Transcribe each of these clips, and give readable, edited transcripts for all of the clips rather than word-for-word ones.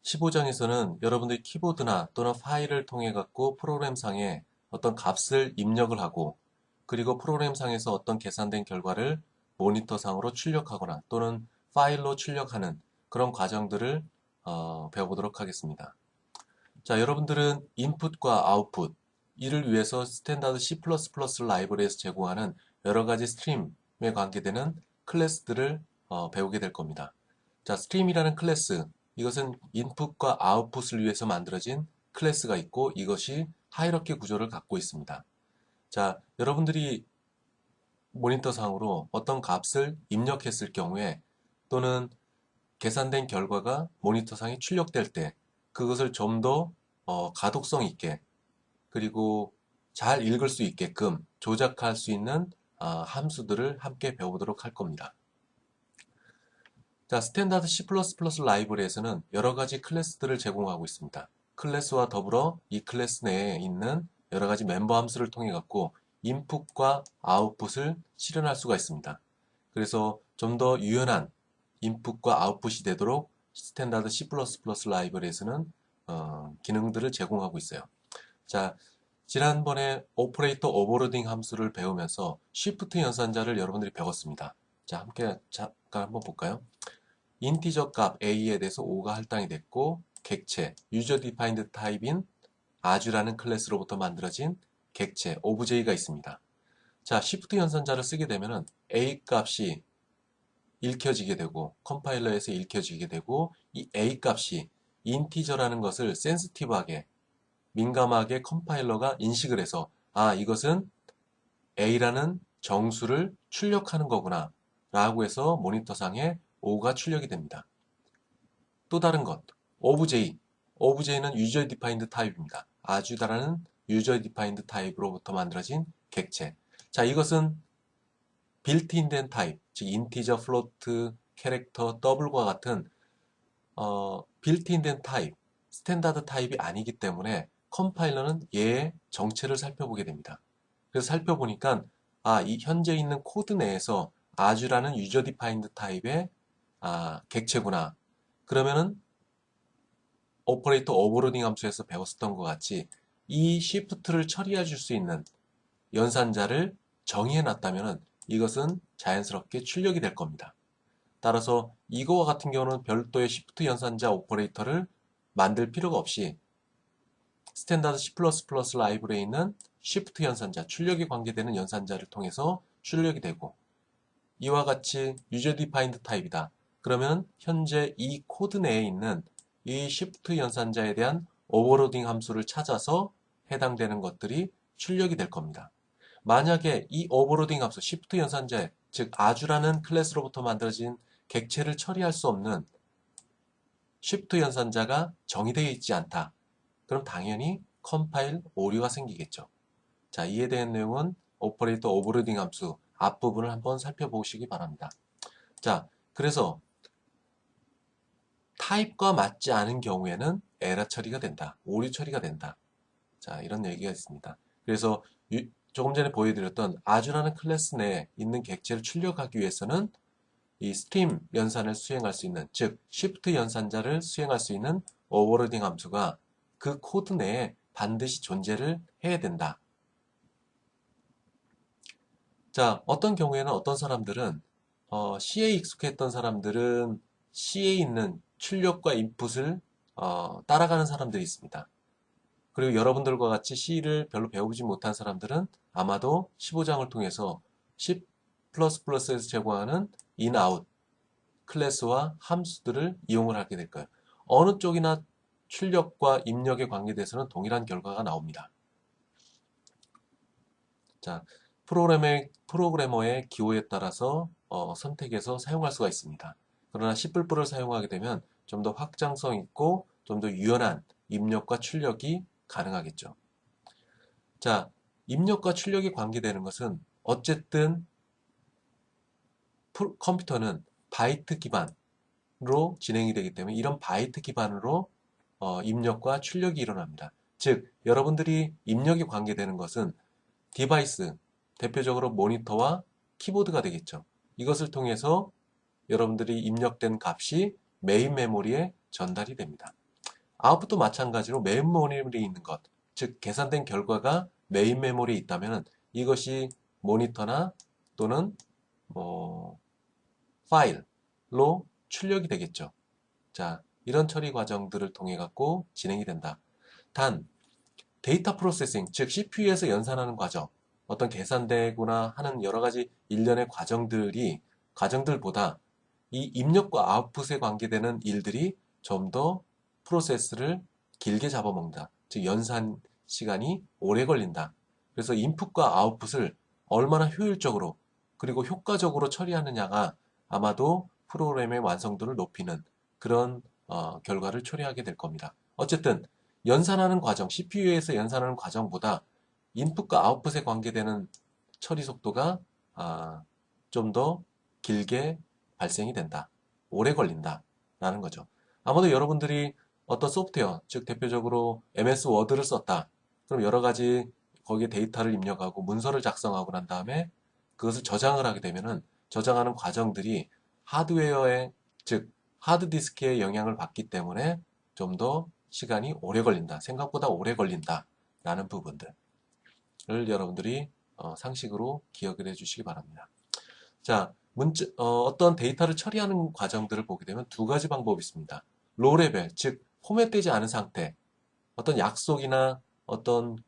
15장에서는 여러분들이 키보드나 또는 파일을 통해 갖고 프로그램상에 어떤 값을 입력을 하고 그리고 프로그램상에서 어떤 계산된 결과를 모니터상으로 출력하거나 또는 파일로 출력하는 그런 과정들을 배워보도록 하겠습니다. 자, 여러분들은 인풋과 아웃풋 이를 위해서 스탠다드 C++ 라이브러리에서 제공하는 여러 가지 스트림에 관계되는 클래스들을 배우게 될 겁니다. 자, 스트림이라는 클래스, 이것은 인풋과 아웃풋을 위해서 만들어진 클래스가 있고 이것이 하이러키 구조를 갖고 있습니다. 자, 여러분들이 모니터상으로 어떤 값을 입력했을 경우에 또는 계산된 결과가 모니터상에 출력될 때 그것을 좀 더 가독성 있게 그리고 잘 읽을 수 있게끔 조작할 수 있는 함수들을 함께 배워보도록 할 겁니다. 자, 스탠다드 C++ 라이브러리에서는 여러 가지 클래스들을 제공하고 있습니다. 클래스와 더불어 이 클래스 내에 있는 여러 가지 멤버 함수를 통해 갖고 인풋과 아웃풋을 실현할 수가 있습니다. 그래서 좀 더 유연한 인풋과 아웃풋이 되도록 스탠다드 C++ 라이브러리에서는 기능들을 제공하고 있어요. 자, 지난번에 오퍼레이터 오버로딩 함수를 배우면서 쉬프트 연산자를 여러분들이 배웠습니다. 자, 함께 잠깐 한번 볼까요? 인티저 값 a에 대해서 5가 할당이 됐고 객체, 유저 디파인드 타입인 아주라는 클래스로부터 만들어진 객체, 오브제이가 있습니다. 자, 쉬프트 연산자를 쓰게 되면 a 값이 읽혀지게 되고 컴파일러에서 읽혀지게 되고 이 a 값이 인티저라는 것을 센시티브하게 민감하게 컴파일러가 인식을 해서 이것은 a라는 정수를 출력하는 거구나 라고 해서 모니터상에 5가 출력이 됩니다. 또 다른 것, 오브제이. 오브제이는 유저 디파인드 타입입니다. 아주다라는 유저 디파인드 타입으로부터 만들어진 객체. 자, 이것은 빌트인된 타입, 즉 인티저, 플로트, 캐릭터, 더블과 같은 빌트인된 타입, 스탠다드 타입이 아니기 때문에 컴파일러는 얘의 정체를 살펴보게 됩니다. 그래서 살펴보니까 이 현재 있는 코드 내에서 아주라는 유저 디파인드 타입의 객체구나. 그러면은 오퍼레이터 오버로딩 함수에서 배웠었던 것 같이 이 시프트를 처리해 줄 수 있는 연산자를 정의해 놨다면 이것은 자연스럽게 출력이 될 겁니다. 따라서 이거와 같은 경우는 별도의 시프트 연산자 오퍼레이터를 만들 필요가 없이 스탠다드 C++ 라이브러리에 있는 시프트 연산자, 출력이 관계되는 연산자를 통해서 출력이 되고 이와 같이 유저 디파인드 타입이다. 그러면 현재 이 코드 내에 있는 이 시프트 연산자에 대한 오버로딩 함수를 찾아서 해당되는 것들이 출력이 될 겁니다. 만약에 이 오버로딩 함수, 시프트 연산자, 즉 아주라는 클래스로부터 만들어진 객체를 처리할 수 없는 시프트 연산자가 정의되어 있지 않다. 그럼 당연히 컴파일 오류가 생기겠죠. 자, 이에 대한 내용은 오퍼레이터 오버로딩 함수 앞부분을 한번 살펴보시기 바랍니다. 자, 그래서 타입과 맞지 않은 경우에는 에러 처리가 된다. 오류 처리가 된다. 자, 이런 얘기가 있습니다. 그래서 조금 전에 보여드렸던 아주라는 클래스 내에 있는 객체를 출력하기 위해서는 이 스트림 연산을 수행할 수 있는, 즉 쉬프트 연산자를 수행할 수 있는 오버로딩 함수가 그 코드 내에 반드시 존재를 해야 된다. 자, 어떤 경우에는 어떤 사람들은 C에 익숙했던 사람들은 C에 있는 출력과 인풋을 따라가는 사람들이 있습니다. 그리고 여러분들과 같이 C를 별로 배우지 못한 사람들은 아마도 15장을 통해서 C++에서 제공하는 in, out 클래스와 함수들을 이용을 하게 될 거예요. 어느 쪽이나 출력과 입력에 관계돼서는 동일한 결과가 나옵니다. 자, 프로그래머의 기호에 따라서 선택해서 사용할 수가 있습니다. 그러나 C++를 사용하게 되면 좀 더 확장성 있고 좀 더 유연한 입력과 출력이 가능하겠죠. 자, 입력과 출력이 관계되는 것은 어쨌든 컴퓨터는 바이트 기반으로 진행이 되기 때문에 이런 바이트 기반으로 입력과 출력이 일어납니다. 즉, 여러분들이 입력이 관계되는 것은 디바이스, 대표적으로 모니터와 키보드가 되겠죠. 이것을 통해서 여러분들이 입력된 값이 메인 메모리에 전달이 됩니다. 아웃풋도 마찬가지로 메인 메모리에 있는 것, 즉 계산된 결과가 메인 메모리에 있다면 이것이 모니터나 또는 뭐 파일로 출력이 되겠죠. 자, 이런 처리 과정들을 통해 갖고 진행이 된다. 단 데이터 프로세싱, 즉 CPU에서 연산하는 과정, 어떤 계산되거나 하는 여러 가지 일련의 과정들보다 이 입력과 아웃풋에 관계되는 일들이 좀 더 프로세스를 길게 잡아먹는다. 즉 연산 시간이 오래 걸린다. 그래서 인풋과 아웃풋을 얼마나 효율적으로 그리고 효과적으로 처리하느냐가 아마도 프로그램의 완성도를 높이는 그런 결과를 초래하게 될 겁니다. 어쨌든 연산하는 과정, CPU에서 연산하는 과정보다 인풋과 아웃풋에 관계되는 처리 속도가 좀 더 길게 발생이 된다. 오래 걸린다. 라는 거죠. 아마도 여러분들이 어떤 소프트웨어, 즉 대표적으로 MS 워드를 썼다. 그럼 여러 가지 거기에 데이터를 입력하고 문서를 작성하고 난 다음에 그것을 저장을 하게 되면은 저장하는 과정들이 하드웨어의, 즉 하드디스크의 영향을 받기 때문에 좀 더 시간이 오래 걸린다. 생각보다 오래 걸린다. 라는 부분들을 여러분들이 상식으로 기억을 해주시기 바랍니다. 자, 어떤 데이터를 처리하는 과정들을 보게 되면 두 가지 방법이 있습니다. 로우 레벨, 즉 포맷되지 않은 상태, 어떤 약속이나 어떤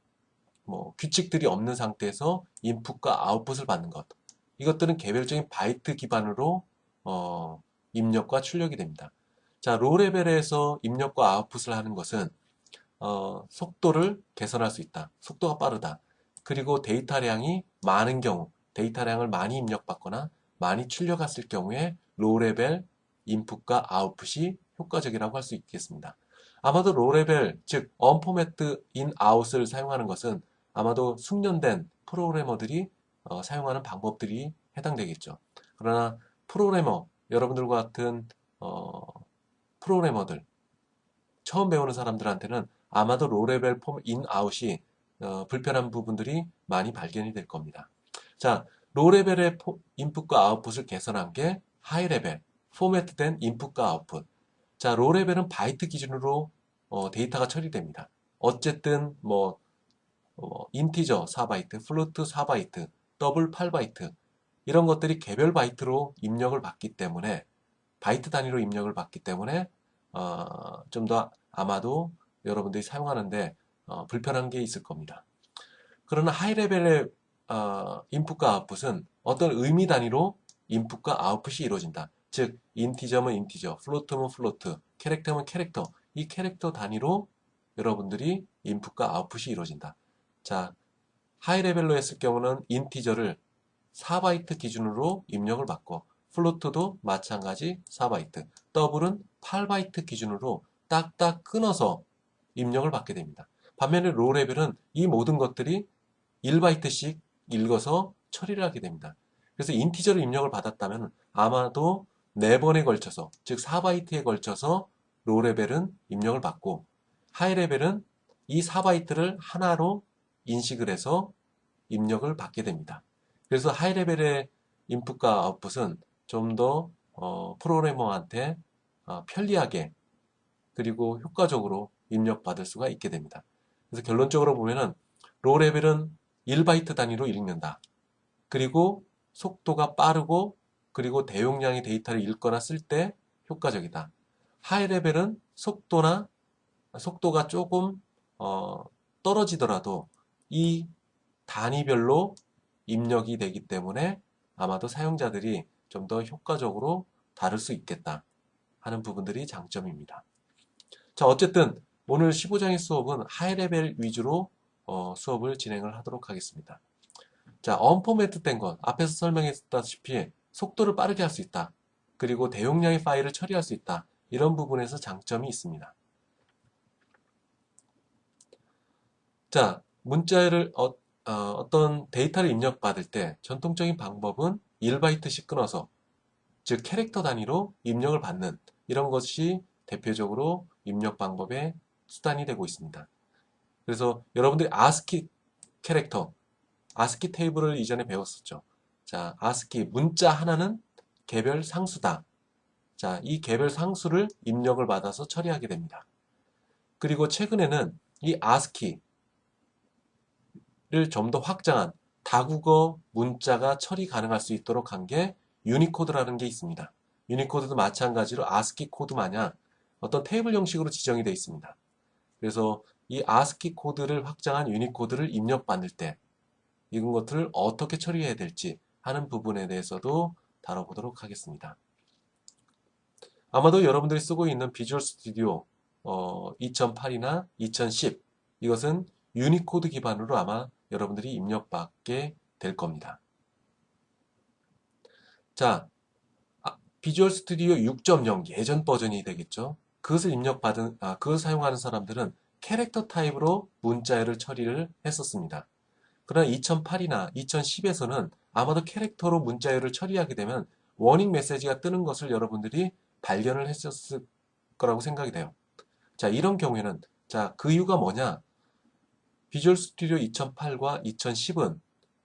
규칙들이 없는 상태에서 인풋과 아웃풋을 받는 것. 이것들은 개별적인 바이트 기반으로 입력과 출력이 됩니다. 자, 로우 레벨에서 입력과 아웃풋을 하는 것은 속도를 개선할 수 있다. 속도가 빠르다. 그리고 데이터량이 많은 경우, 데이터량을 많이 입력받거나 많이 출력했을 경우에 로우 레벨 인풋과 아웃풋이 효과적이라고 할 수 있겠습니다. 아마도 로우 레벨, 즉 언포매트 인 아웃을 사용하는 것은 아마도 숙련된 프로그래머들이 사용하는 방법들이 해당되겠죠. 그러나 프로그래머, 여러분들과 같은 프로그래머들, 처음 배우는 사람들한테는 아마도 로레벨 폼 인아웃이 불편한 부분들이 많이 발견이 될 겁니다. 자, 로레벨의 인풋과 아웃풋을 개선한 게 하이레벨, 포매트된 인풋과 아웃풋. 자, 로레벨은 바이트 기준으로 데이터가 처리됩니다. 어쨌든 인티저 4바이트, 플로트 4바이트, 더블 8바이트 이런 것들이 개별 바이트로 입력을 받기 때문에 바이트 단위로 입력을 받기 때문에 좀 더 아마도 여러분들이 사용하는데 불편한 게 있을 겁니다. 그러나 하이 레벨의 인풋과 아웃풋은 어떤 의미 단위로 인풋과 아웃풋이 이루어진다. 즉 인티저면 인티저, 플로트면 플로트, 캐릭터면 캐릭터. 이 캐릭터 단위로 여러분들이 인풋과 아웃풋이 이루어진다. 자, 하이 레벨로 했을 경우는 인티저를 4바이트 기준으로 입력을 받고 플로트도 마찬가지 4바이트, 더블은 8바이트 기준으로 딱딱 끊어서 입력을 받게 됩니다. 반면에 로우 레벨은 이 모든 것들이 1바이트씩 읽어서 처리를 하게 됩니다. 그래서 인티저로 입력을 받았다면 아마도 4번에 걸쳐서, 즉 4바이트에 걸쳐서 로우 레벨은 입력을 받고 하이 레벨은 이 4바이트를 하나로 인식을 해서 입력을 받게 됩니다. 그래서 하이 레벨의 인풋과 아웃풋은 좀 더 프로그래머한테 편리하게 그리고 효과적으로 입력받을 수가 있게 됩니다. 그래서 결론적으로 보면은 로우 레벨은 1바이트 단위로 읽는다. 그리고 속도가 빠르고 그리고 대용량의 데이터를 읽거나 쓸 때 효과적이다. 하이 레벨은 속도가 조금 떨어지더라도 이 단위별로 입력이 되기 때문에 아마도 사용자들이 좀 더 효과적으로 다룰 수 있겠다 하는 부분들이 장점입니다. 자, 어쨌든 오늘 15장의 수업은 하이레벨 위주로 수업을 진행을 하도록 하겠습니다. 자, 언포매트 된 것, 앞에서 설명했다시피 속도를 빠르게 할 수 있다. 그리고 대용량의 파일을 처리할 수 있다. 이런 부분에서 장점이 있습니다. 자, 문자를 어떤 데이터를 입력받을 때 전통적인 방법은 1바이트씩 끊어서, 즉 캐릭터 단위로 입력을 받는 이런 것이 대표적으로 입력 방법의 수단이 되고 있습니다. 그래서 여러분들이 아스키 캐릭터, 아스키 테이블을 이전에 배웠었죠. 자, 아스키 문자 하나는 개별 상수다. 자, 이 개별 상수를 입력을 받아서 처리하게 됩니다. 그리고 최근에는 이 ASCII를 좀 더 확장한 다국어 문자가 처리 가능할 수 있도록 한 게 유니코드라는 게 있습니다. 유니코드도 마찬가지로 ASCII 코드 마냥 어떤 테이블 형식으로 지정이 되어 있습니다. 그래서 이 ASCII 코드를 확장한 유니코드를 입력받을 때 이런 것들을 어떻게 처리해야 될지 하는 부분에 대해서도 다뤄보도록 하겠습니다. 아마도 여러분들이 쓰고 있는 비주얼 스튜디오 2008이나 2010 이것은 유니코드 기반으로 아마 여러분들이 입력받게 될 겁니다. 자, 비주얼 스튜디오 6.0 예전 버전이 되겠죠. 그것을 사용하는 사람들은 캐릭터 타입으로 문자열을 처리를 했었습니다. 그러나 2008이나 2010에서는 아마도 캐릭터로 문자열을 처리하게 되면 워닝 메시지가 뜨는 것을 여러분들이 발견을 했었을 거라고 생각이 돼요. 자, 이런 경우에는 그 이유가 뭐냐? 비주얼 스튜디오 2008과 2010은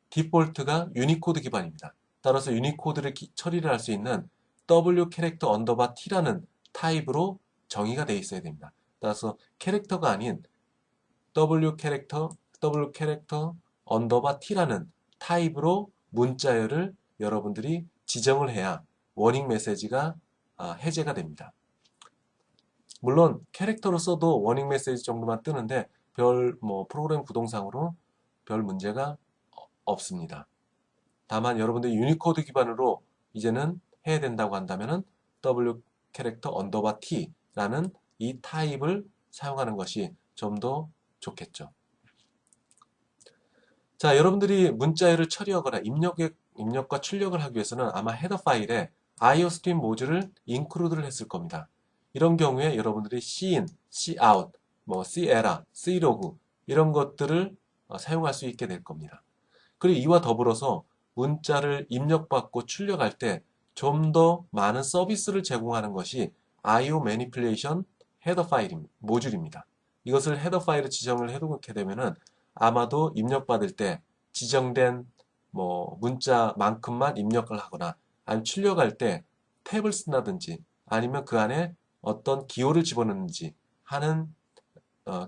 디폴트가 유니코드 기반입니다. 따라서 유니코드를 처리를 할 수 있는 W 캐릭터 언더바 T라는 타입으로 정의가 되어 있어야 됩니다. 따라서 캐릭터가 아닌 W 캐릭터 언더바 T라는 타입으로 문자열을 여러분들이 지정을 해야 워닝 메시지가 해제가 됩니다. 물론 캐릭터로 써도 워닝 메시지 정도만 뜨는데 프로그램 구동상으로 별 문제가 없습니다. 다만 여러분들이 유니코드 기반으로 이제는 해야 된다고 한다면은 W 캐릭터 언더바 T라는 이 타입을 사용하는 것이 좀 더 좋겠죠. 자, 여러분들이 문자열을 처리하거나 입력과 출력을 하기 위해서는 아마 헤더 파일에 iostream 모듈을 인크루드를 했을 겁니다. 이런 경우에 여러분들이 cin, cout, cerr, cliog 이런 것들을 사용할 수 있게 될 겁니다. 그리고 이와 더불어서 문자를 입력받고 출력할 때 좀 더 많은 서비스를 제공하는 것이 IO Manipulation 헤더 파일 모듈입니다. 이것을 헤더 파일을 지정을 해놓게 되면은 아마도 입력받을 때 지정된 문자만큼만 입력을 하거나 아니면 출력할 때 탭을 쓴다든지 아니면 그 안에 어떤 기호를 집어넣는지 하는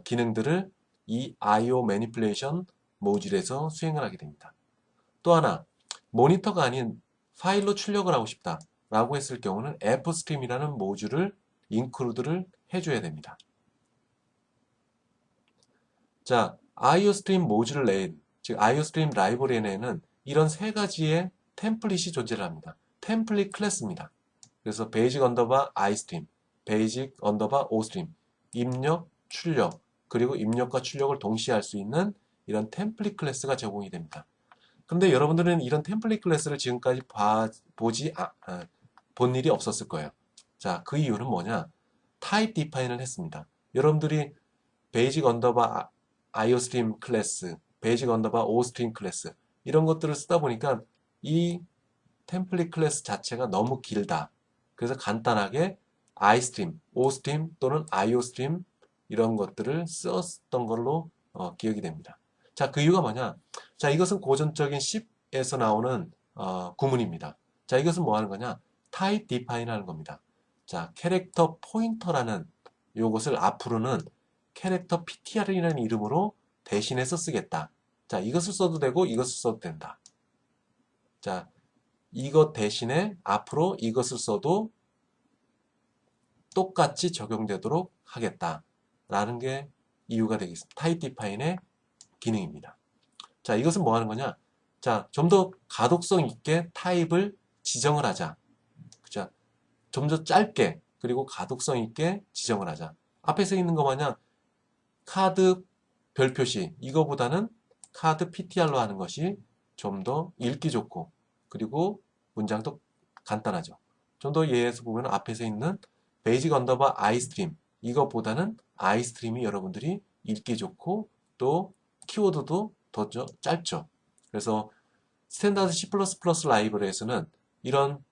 기능들을 이 IO Manipulation 모듈에서 수행을 하게 됩니다. 또 하나, 모니터가 아닌 파일로 출력을 하고 싶다 라고 했을 경우는 fstream이라는 모듈을 인크루드를 해줘야 됩니다. 자, iostream 모듈 내에, 즉 iostream 라이브러리 내에는 이런 세 가지의 템플릿이 존재를 합니다. 템플릿 클래스입니다. 그래서 basic 언더바 istream, basic 언더바 ostream, 입력, 출력, 그리고 입력과 출력을 동시에 할 수 있는 이런 템플릿 클래스가 제공이 됩니다. 근데 여러분들은 이런 템플릿 클래스를 지금까지 본 일이 없었을 거예요. 자, 그 이유는 뭐냐? 타입 디파인을 했습니다. 여러분들이 베이직 언더바 iostream 클래스, 베이직 언더바 ostream 클래스 이런 것들을 쓰다 보니까 이 템플릿 클래스 자체가 너무 길다. 그래서 간단하게 iStream, ostream 또는 iostream 이런 것들을 썼던 걸로 기억이 됩니다. 자, 그 이유가 뭐냐? 자, 이것은 고전적인 C에서 나오는 구문입니다. 자, 이것은 뭐 하는 거냐? 타입 디파인 하는 겁니다. 자, 캐릭터 포인터라는 요것을 앞으로는 캐릭터 ptr이라는 이름으로 대신해서 쓰겠다. 자, 이것을 써도 되고 이것을 써도 된다. 자, 이것 대신에 앞으로 이것을 써도 똑같이 적용되도록 하겠다라는 게 이유가 되겠습니다. 타입 디파인의 기능입니다. 자, 이것은 뭐 하는 거냐? 자, 좀 더 가독성 있게 타입을 지정을 하자. 그죠? 좀 더 짧게 그리고 가독성 있게 지정을 하자. 앞에서 있는 거 마냥 카드 별 표시 이거보다는 카드 PTR로 하는 것이 좀 더 읽기 좋고 그리고 문장도 간단하죠. 좀 더 예에서 보면 앞에서 있는 베이직 언더바 iStream 이것보다는 iStream이 여러분들이 읽기 좋고 또 키워드도 더 짧죠. 그래서 스탠다드 C++ 라이브러리에서는 이런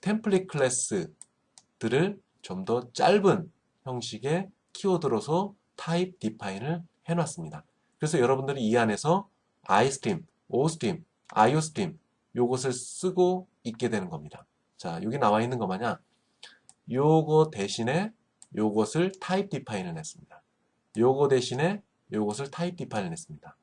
템플릿 클래스들을 좀 더 짧은 형식의 키워드로서 타입 디파인을 해놨습니다. 그래서 여러분들이 이 안에서 iStream, ostream, iostream 요것을 쓰고 있게 되는 겁니다. 자, 여기 나와 있는 거 마냥 요거 대신에 요것을 타입 디파인을 했습니다. 요거 대신에 요것을 타입 디파인을 했습니다.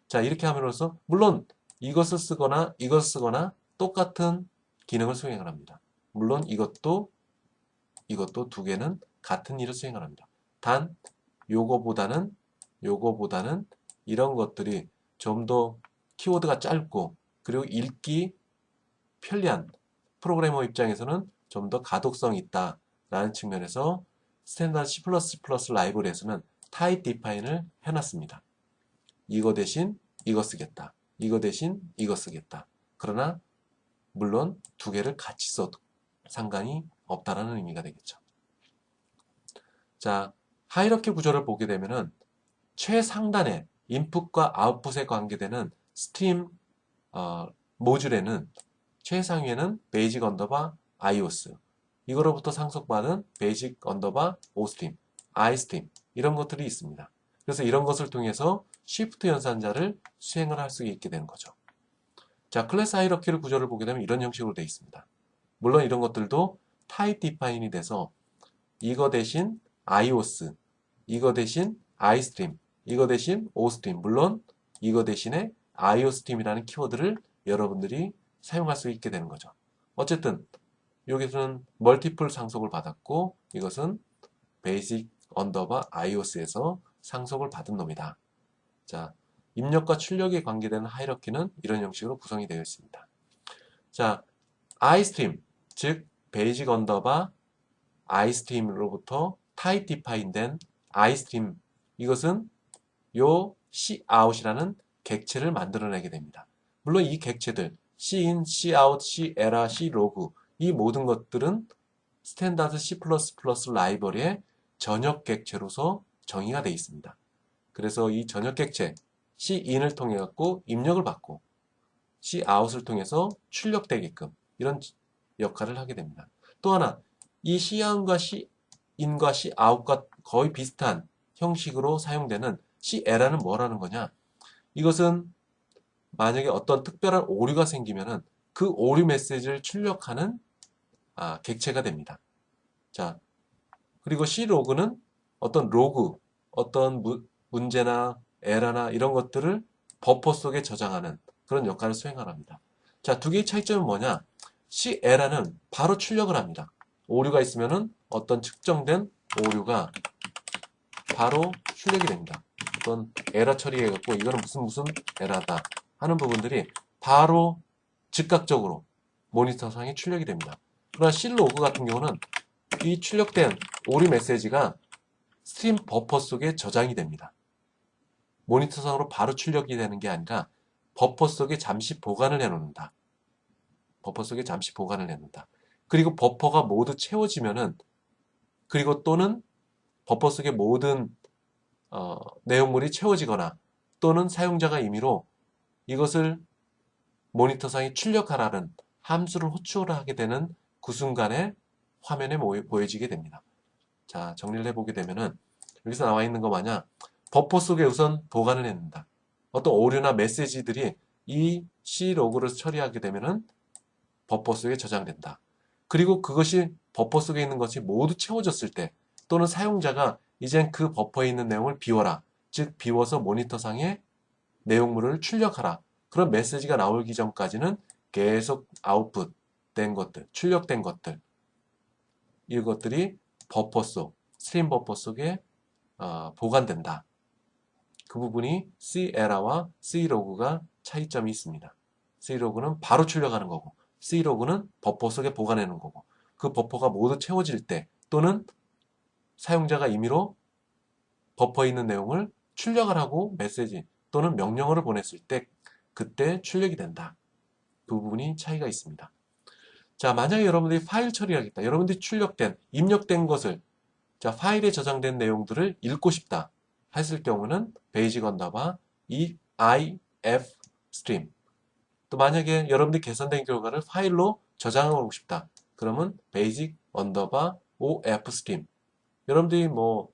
자, 이렇게 함으로써 물론 이것을 쓰거나 이것을 쓰거나 똑같은 기능을 수행을 합니다. 물론 이것도 두 개는 같은 일을 수행을 합니다. 단 요거보다는 이런 것들이 좀 더 키워드가 짧고 그리고 읽기 편리한 프로그래머 입장에서는 좀 더 가독성이 있다라는 측면에서 스탠다드 C++ 라이브러리에서는 타입 디파인을 해놨습니다. 이거 대신 이거 쓰겠다. 이거 대신 이거 쓰겠다. 그러나 물론 두 개를 같이 써도 상관이 없다라는 의미가 되겠죠. 자, 하이러키 구조를 보게 되면은 최상단에 인풋과 아웃풋에 관계되는 스트림 모듈에는 최상위에는 베이직 언더바 iOS 이거로부터 상속받은 베이직 언더바 오스트림, iStream 이런 것들이 있습니다. 그래서 이런 것을 통해서 쉬프트 연산자를 수행을 할 수 있게 되는 거죠. 자, 클래스 하이러키를 구조를 보게 되면 이런 형식으로 되어 있습니다. 물론 이런 것들도 타입 디파인이 돼서 이거 대신 iOS, 이거 대신 iStream, 이거 대신 oStream, 물론 이거 대신에 iOStream이라는 키워드를 여러분들이 사용할 수 있게 되는 거죠. 어쨌든 여기서는 멀티플 상속을 받았고 이것은 베이직 언더바 iOS에서 상속을 받은 놈이다. 자, 입력과 출력에 관계되는 하이러키는 이런 형식으로 구성이 되어 있습니다. 자, iStream, 즉 베이직 언더바 iStream으로부터 타입 디파인된 iStream 이것은 요 cout이라는 객체를 만들어내게 됩니다. 물론 이 객체들 cin, cout, cerr, clog 이 모든 것들은 스탠다드 C++ 라이브러리의 전역 객체로서 정의가 되어 있습니다. 그래서 이 전역 객체 cin을 통해 갖고 입력을 받고 cout을 통해서 출력되게끔 이런 역할을 하게 됩니다. 또 하나 이 cout과 cin과 cout과 거의 비슷한 형식으로 사용되는 cerr는 뭐라는 거냐? 이것은 만약에 어떤 특별한 오류가 생기면은 그 오류 메시지를 출력하는 객체가 됩니다. 자, 그리고 clog는 어떤 로그, 어떤 문제나 에러나 이런 것들을 버퍼 속에 저장하는 그런 역할을 수행합니다. 자, 두 개의 차이점은 뭐냐? cerr는 바로 출력을 합니다. 오류가 있으면은 어떤 측정된 오류가 바로 출력이 됩니다. 어떤 에러 처리해갖고 이거는 무슨 에러다 하는 부분들이 바로 즉각적으로 모니터상에 출력이 됩니다. 그러나 C로그 같은 경우는 이 출력된 오류 메시지가 스트림 버퍼 속에 저장이 됩니다. 모니터상으로 바로 출력이 되는 게 아니라 버퍼 속에 잠시 보관을 해놓는다. 버퍼 속에 잠시 보관을 해놓는다. 그리고 버퍼가 모두 채워지면은 그리고 또는 버퍼 속의 모든 내용물이 채워지거나 또는 사용자가 임의로 이것을 모니터상에 출력하라는 함수를 호출을 하게 되는 그 순간에 화면에 보여지게 됩니다. 자, 정리를 해보게 되면은 여기서 나와 있는 거 마냥 버퍼 속에 우선 보관을 해놓는다. 어떤 오류나 메시지들이 이 C로그를 처리하게 되면은 버퍼 속에 저장된다. 그리고 그것이 버퍼 속에 있는 것이 모두 채워졌을 때 또는 사용자가 이젠 그 버퍼에 있는 내용을 비워라. 즉 비워서 모니터상에 내용물을 출력하라. 그런 메시지가 나오기 전까지는 계속 아웃풋된 것들, 출력된 것들 이것들이 버퍼 속, 스트림 버퍼 속에 보관된다. 그 부분이 Cerr와 Clog가 차이점이 있습니다. Clog는 바로 출력하는 거고 Clog는 버퍼 속에 보관하는 거고 그 버퍼가 모두 채워질 때 또는 사용자가 임의로 버퍼에 있는 내용을 출력을 하고 메시지 또는 명령어를 보냈을 때 그때 출력이 된다. 그 부분이 차이가 있습니다. 자, 만약에 여러분들이 파일 처리를 하겠다. 여러분들이 출력된, 입력된 것을 자, 파일에 저장된 내용들을 읽고 싶다 했을 경우는 베이직 언더바 if stream 또 만약에 여러분들이 계산된 결과를 파일로 저장하고 싶다. 그러면 베이직 언더바 of stream 여러분들이 뭐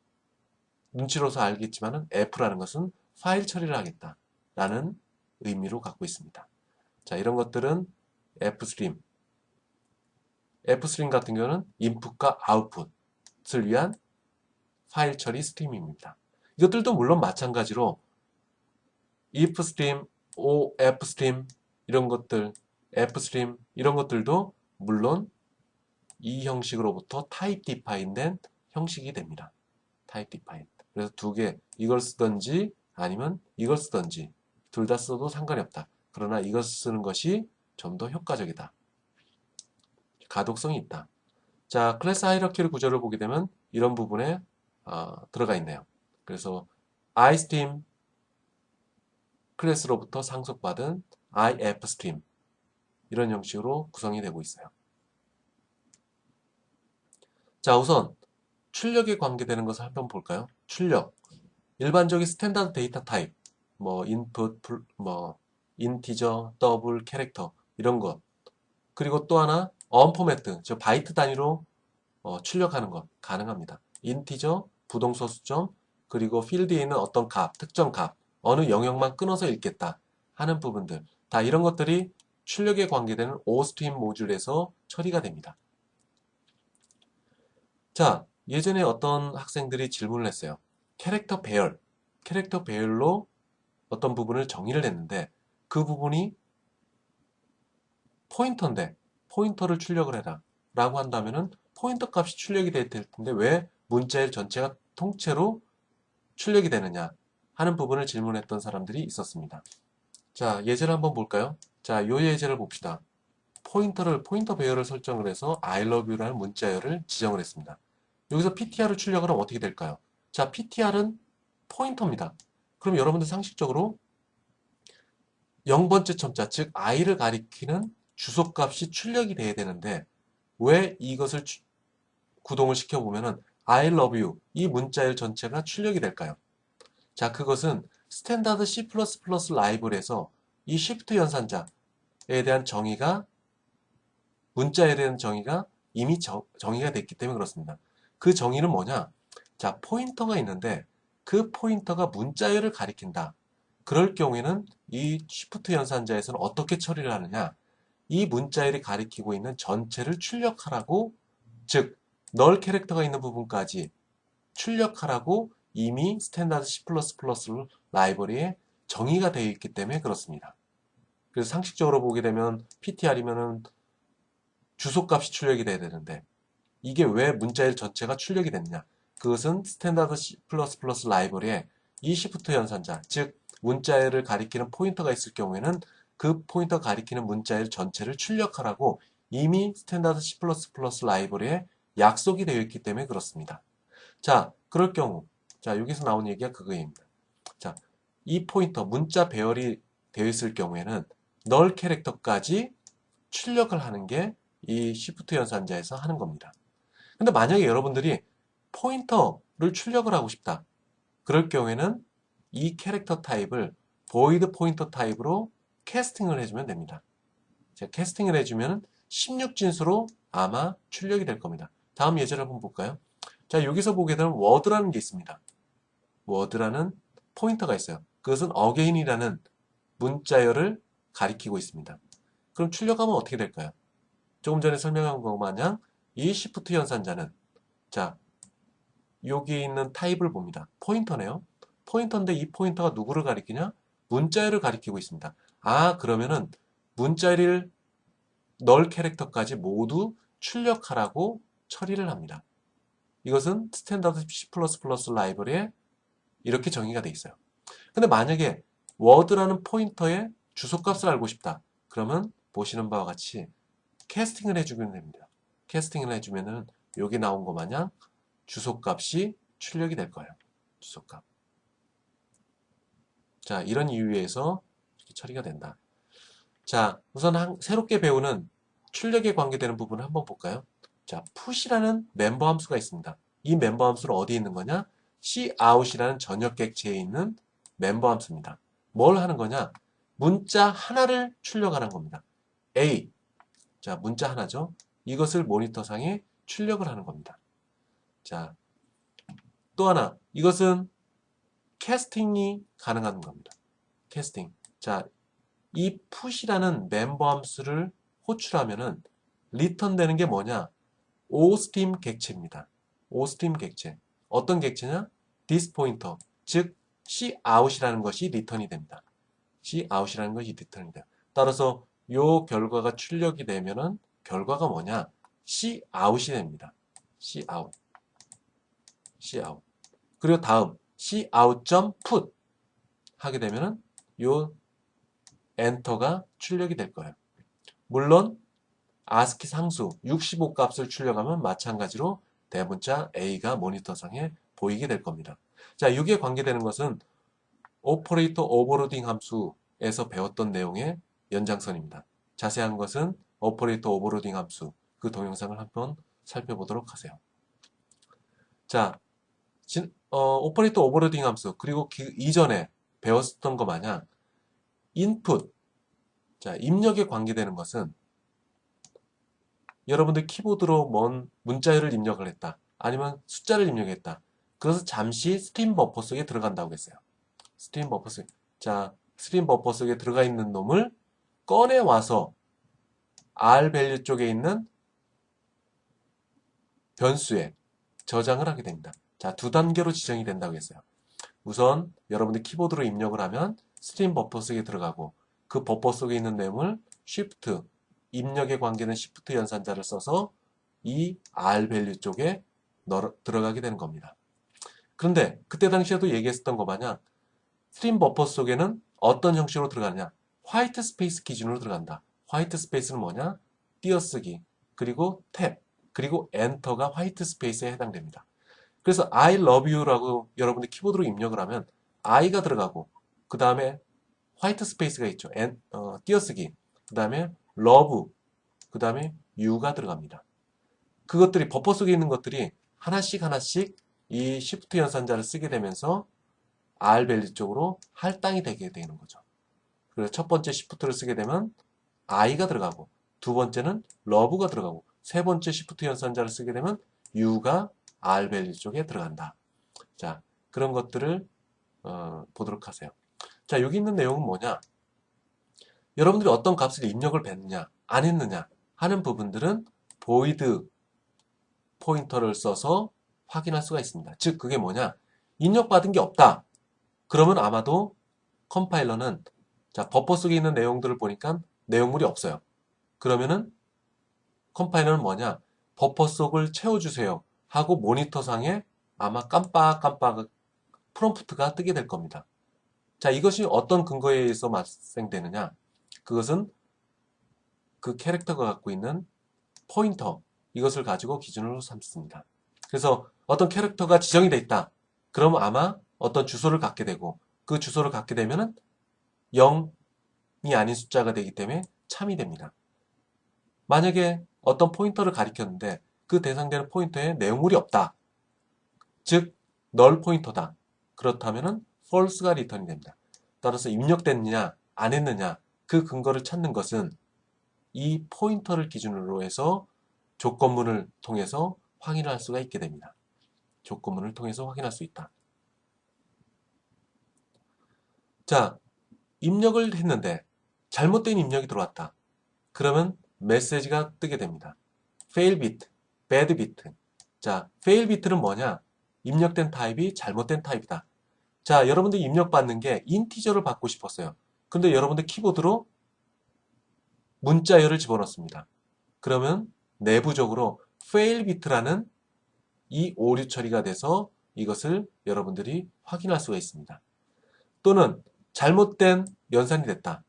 눈치로서 알겠지만은 F라는 것은 파일 처리를 하겠다라는 의미로 갖고 있습니다. 자, 이런 것들은 F스트림 같은 경우는 인풋과 아웃풋을 위한 파일 처리 스트림입니다. 이것들도 물론 마찬가지로 if stream, f stream 이런 것들, f stream 이런 것들도 물론 이 형식으로부터 타입 디파인된 형식이 됩니다. 타입 디파인. 그래서 두 개, 이걸 쓰든지 아니면 이걸 쓰든지 둘 다 써도 상관이 없다. 그러나 이걸 쓰는 것이 좀 더 효과적이다. 가독성이 있다. 자, 클래스 하이라키 구조를 보게 되면 이런 부분에 들어가 있네요. 그래서 iStream 클래스로부터 상속받은 ifstream 이런 형식으로 구성이 되고 있어요. 자, 우선 출력에 관계되는 것을 한번 볼까요? 출력. 일반적인 스탠다드 데이터 타입, 뭐 인풋, 뭐 인티저, 더블, 캐릭터 이런 것. 그리고 또 하나 언포매트, 즉 바이트 단위로 출력하는 것 가능합니다. 인티저, 부동소 수점, 그리고 필드에 있는 어떤 값, 특정 값, 어느 영역만 끊어서 읽겠다 하는 부분들. 다 이런 것들이 출력에 관계되는 OSTream 모듈에서 처리가 됩니다. 자, 예전에 어떤 학생들이 질문을 했어요. 캐릭터 배열, 캐릭터 배열로 어떤 부분을 정의를 했는데 그 부분이 포인터인데 포인터를 출력을 해라 라고 한다면은 포인터 값이 출력이 될 텐데 왜 문자일 전체가 통째로 출력이 되느냐 하는 부분을 질문했던 사람들이 있었습니다. 자, 예제를 한번 볼까요? 자, 요 예제를 봅시다. 포인터 배열을 설정을 해서 I love you라는 문자열을 지정을 했습니다. 여기서 PTR을 출력을 하면 어떻게 될까요? 자, PTR은 포인터입니다. 그럼 여러분들 상식적으로 0번째 첨자, 즉 i를 가리키는 주소값이 출력이 돼야 되는데 왜 이것을 구동을 시켜보면은 I love you 이 문자열 전체가 출력이 될까요? 자, 그것은 스탠다드 C++ 라이브러리에서 이 shift 연산자에 대한 정의가 문자에 대한 정의가 이미 정의가 됐기 때문에 그렇습니다. 그 정의는 뭐냐? 자, 포인터가 있는데 그 포인터가 문자열을 가리킨다. 그럴 경우에는 이 shift 연산자에서는 어떻게 처리를 하느냐? 이 문자열이 가리키고 있는 전체를 출력하라고, 즉 널 캐릭터가 있는 부분까지 출력하라고 이미 스탠다드 C++ 라이브러리에 정의가 되어 있기 때문에 그렇습니다. 그래서 상식적으로 보게 되면 PTR이면은 주소값이 출력이 돼야 되는데 이게 왜 문자열 전체가 출력이 됐냐? 그것은 스탠다드 C++ 라이브러리에 이 시프트 연산자, 즉 문자열을 가리키는 포인터가 있을 경우에는 그 포인터 가리키는 문자열 전체를 출력하라고 이미 스탠다드 C++ 라이브러리에 약속이 되어 있기 때문에 그렇습니다. 자, 그럴 경우, 자, 여기서 나온 얘기가 그거입니다. 자, 이 포인터, 문자 배열이 되어 있을 경우에는 널 캐릭터까지 출력을 하는 게 이 시프트 연산자에서 하는 겁니다. 근데 만약에 여러분들이 포인터를 출력을 하고 싶다. 그럴 경우에는 이 캐릭터 타입을 void 포인터 타입으로 캐스팅을 해주면 됩니다. 자, 캐스팅을 해주면 16진수로 아마 출력이 될 겁니다. 다음 예제를 한번 볼까요? 자, 여기서 보게 되면 word라는 게 있습니다. word라는 포인터가 있어요. 그것은 again이라는 문자열을 가리키고 있습니다. 그럼 출력하면 어떻게 될까요? 조금 전에 설명한 것 마냥 이 시프트 연산자는 자, 여기 있는 타입을 봅니다. 포인터네요. 포인터인데 이 포인터가 누구를 가리키냐? 문자열을 가리키고 있습니다. 아, 그러면은 문자열 널 캐릭터까지 모두 출력하라고 처리를 합니다. 이것은 스탠다드 C++ 라이브러리에 이렇게 정의가 되어 있어요. 근데 만약에 word라는 포인터의 주소값을 알고 싶다. 그러면 보시는 바와 같이 캐스팅을 해주면 됩니다. 캐스팅을 해주면은 여기 나온 것 마냥 주소값이 출력이 될 거예요. 주소값. 자, 이런 이유에서 이렇게 처리가 된다. 자, 우선 새롭게 배우는 출력에 관계되는 부분을 한번 볼까요? 자, put이라는 멤버 함수가 있습니다. 이 멤버 함수는 어디에 있는 거냐? cout이라는 전역 객체에 있는 멤버 함수입니다. 뭘 하는 거냐? 문자 하나를 출력하는 겁니다. A. 자, 문자 하나죠. 이것을 모니터상에 출력을 하는 겁니다. 자, 또 하나. 이것은 캐스팅이 가능한 겁니다. 캐스팅. 자, 이 put이라는 멤버 함수를 호출하면은 리턴 되는 게 뭐냐? 오스팀 객체입니다. 오스팀 객체. 어떤 객체냐? this 포인터. 즉 cout이라는 것이 리턴이 됩니다. cout이라는 것이 리턴이 돼요. 따라서 이 결과가 출력이 되면은 결과가 뭐냐? cout이 됩니다. cout. 그리고 다음 cout.put 하게 되면은 요 엔터가 출력이 될 거예요. 물론 ASCII 상수 65 값을 출력하면 마찬가지로 대문자 A가 모니터상에 보이게 될 겁니다. 자, 이게 관계되는 것은 오퍼레이터 오버로딩 함수에서 배웠던 내용의 연장선입니다. 자세한 것은 오퍼레이터 오버로딩 함수 그 동영상을 한번 살펴보도록 하세요. 자, 오퍼레이터 오버로딩 함수 그리고 그 이전에 배웠던 것 마냥 인풋, 자, 입력에 관계되는 것은 여러분들 키보드로 뭔 문자열을 입력을 했다. 아니면 숫자를 입력했다. 그래서 잠시 스트림 버퍼 속에 들어간다고 했어요. 스트림 버퍼 속에. 자, 스트림 버퍼 속에 들어가 있는 놈을 꺼내 와서 R 밸류 쪽에 있는 변수에 저장을 하게 됩니다. 자, 두 단계로 지정이 된다고 했어요. 우선 여러분들 키보드로 입력을 하면 스트림 버퍼 속에 들어가고 그 버퍼 속에 있는 내용을 Shift, 입력에 관계는 Shift 연산자를 써서 이 R 밸류 쪽에 들어가게 되는 겁니다. 그런데 그때 당시에도 얘기했었던 거 마냥 스트림 버퍼 속에는 어떤 형식으로 들어가느냐? 화이트 스페이스 기준으로 들어간다. 화이트 스페이스는 뭐냐? 띄어쓰기, 그리고 탭, 그리고 엔터가 화이트 스페이스에 해당됩니다. 그래서 I love you라고 여러분들 키보드로 입력을 하면 I가 들어가고 그 다음에 화이트 스페이스가 있죠. 띄어쓰기, 그 다음에 love, 그 다음에 you가 들어갑니다. 그것들이 버퍼 속에 있는 것들이 하나씩 이 Shift 연산자를 쓰게 되면서 R 밸류 쪽으로 할당이 되게 되는 거죠. 그래서 첫 번째 Shift를 쓰게 되면 I가 들어가고 두 번째는 love가 들어가고 세 번째 Shift 연산자를 쓰게 되면 U가 R 밸류 쪽에 들어간다. 자, 그런 것들을 보도록 하세요. 자, 여기 있는 내용은 뭐냐? 여러분들이 어떤 값을 입력을 했느냐, 안 했느냐 하는 부분들은 void 포인터를 써서 확인할 수가 있습니다. 즉, 그게 뭐냐? 입력받은 게 없다. 그러면 아마도 컴파일러는 자, 버퍼 속에 있는 내용들을 보니까 내용물이 없어요. 그러면은 컴파일러는 뭐냐? 버퍼 속을 채워주세요 하고 모니터상에 아마 깜빡깜빡 프롬프트가 뜨게 될 겁니다. 자, 이것이 어떤 근거에 의해서 발생되느냐? 그것은 그 캐릭터가 갖고 있는 포인터, 이것을 가지고 기준으로 삼습니다. 그래서 어떤 캐릭터가 지정이 돼 있다. 그러면 아마 어떤 주소를 갖게 되고 그 주소를 갖게 되면은 0이 아닌 숫자가 되기 때문에 참이 됩니다. 만약에 어떤 포인터를 가리켰는데 그 대상되는 포인터에 내용물이 없다. 즉, 널 포인터다. 그렇다면은 false가 리턴이 됩니다. 따라서 입력됐느냐, 안 했느냐, 그 근거를 찾는 것은 이 포인터를 기준으로 해서 조건문을 통해서 확인을 할 수가 있게 됩니다. 조건문을 통해서 확인할 수 있다. 자, 입력을 했는데 잘못된 입력이 들어왔다. 그러면 메시지가 뜨게 됩니다. fail bit, bad bit. 자, fail bit는 뭐냐? 입력된 타입이 잘못된 타입이다. 자, 여러분들 입력받는 게 인티저를 받고 싶었어요. 근데 여러분들 키보드로 문자열을 집어넣습니다. 그러면 내부적으로 fail bit라는 이 오류 처리가 돼서 이것을 여러분들이 확인할 수가 있습니다. 또는 잘못된 연산이 됐다.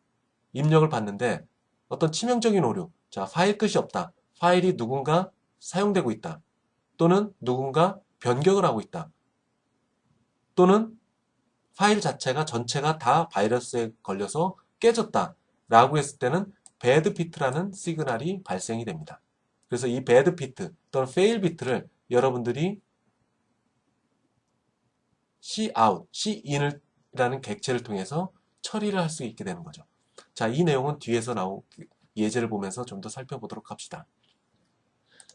입력을 받는데 어떤 치명적인 오류, 자, 파일 뜻이 없다. 파일이 누군가 사용되고 있다. 또는 누군가 변경을 하고 있다. 또는 파일 자체가 전체가 다 바이러스에 걸려서 깨졌다. 라고 했을 때는 bad bit라는 시그널이 발생이 됩니다. 그래서 이 bad bit 또는 fail bit를 여러분들이 cout, cin이라는 객체를 통해서 처리를 할 수 있게 되는 거죠. 자, 이 내용은 뒤에서 나온 예제를 보면서 좀 더 살펴보도록 합시다.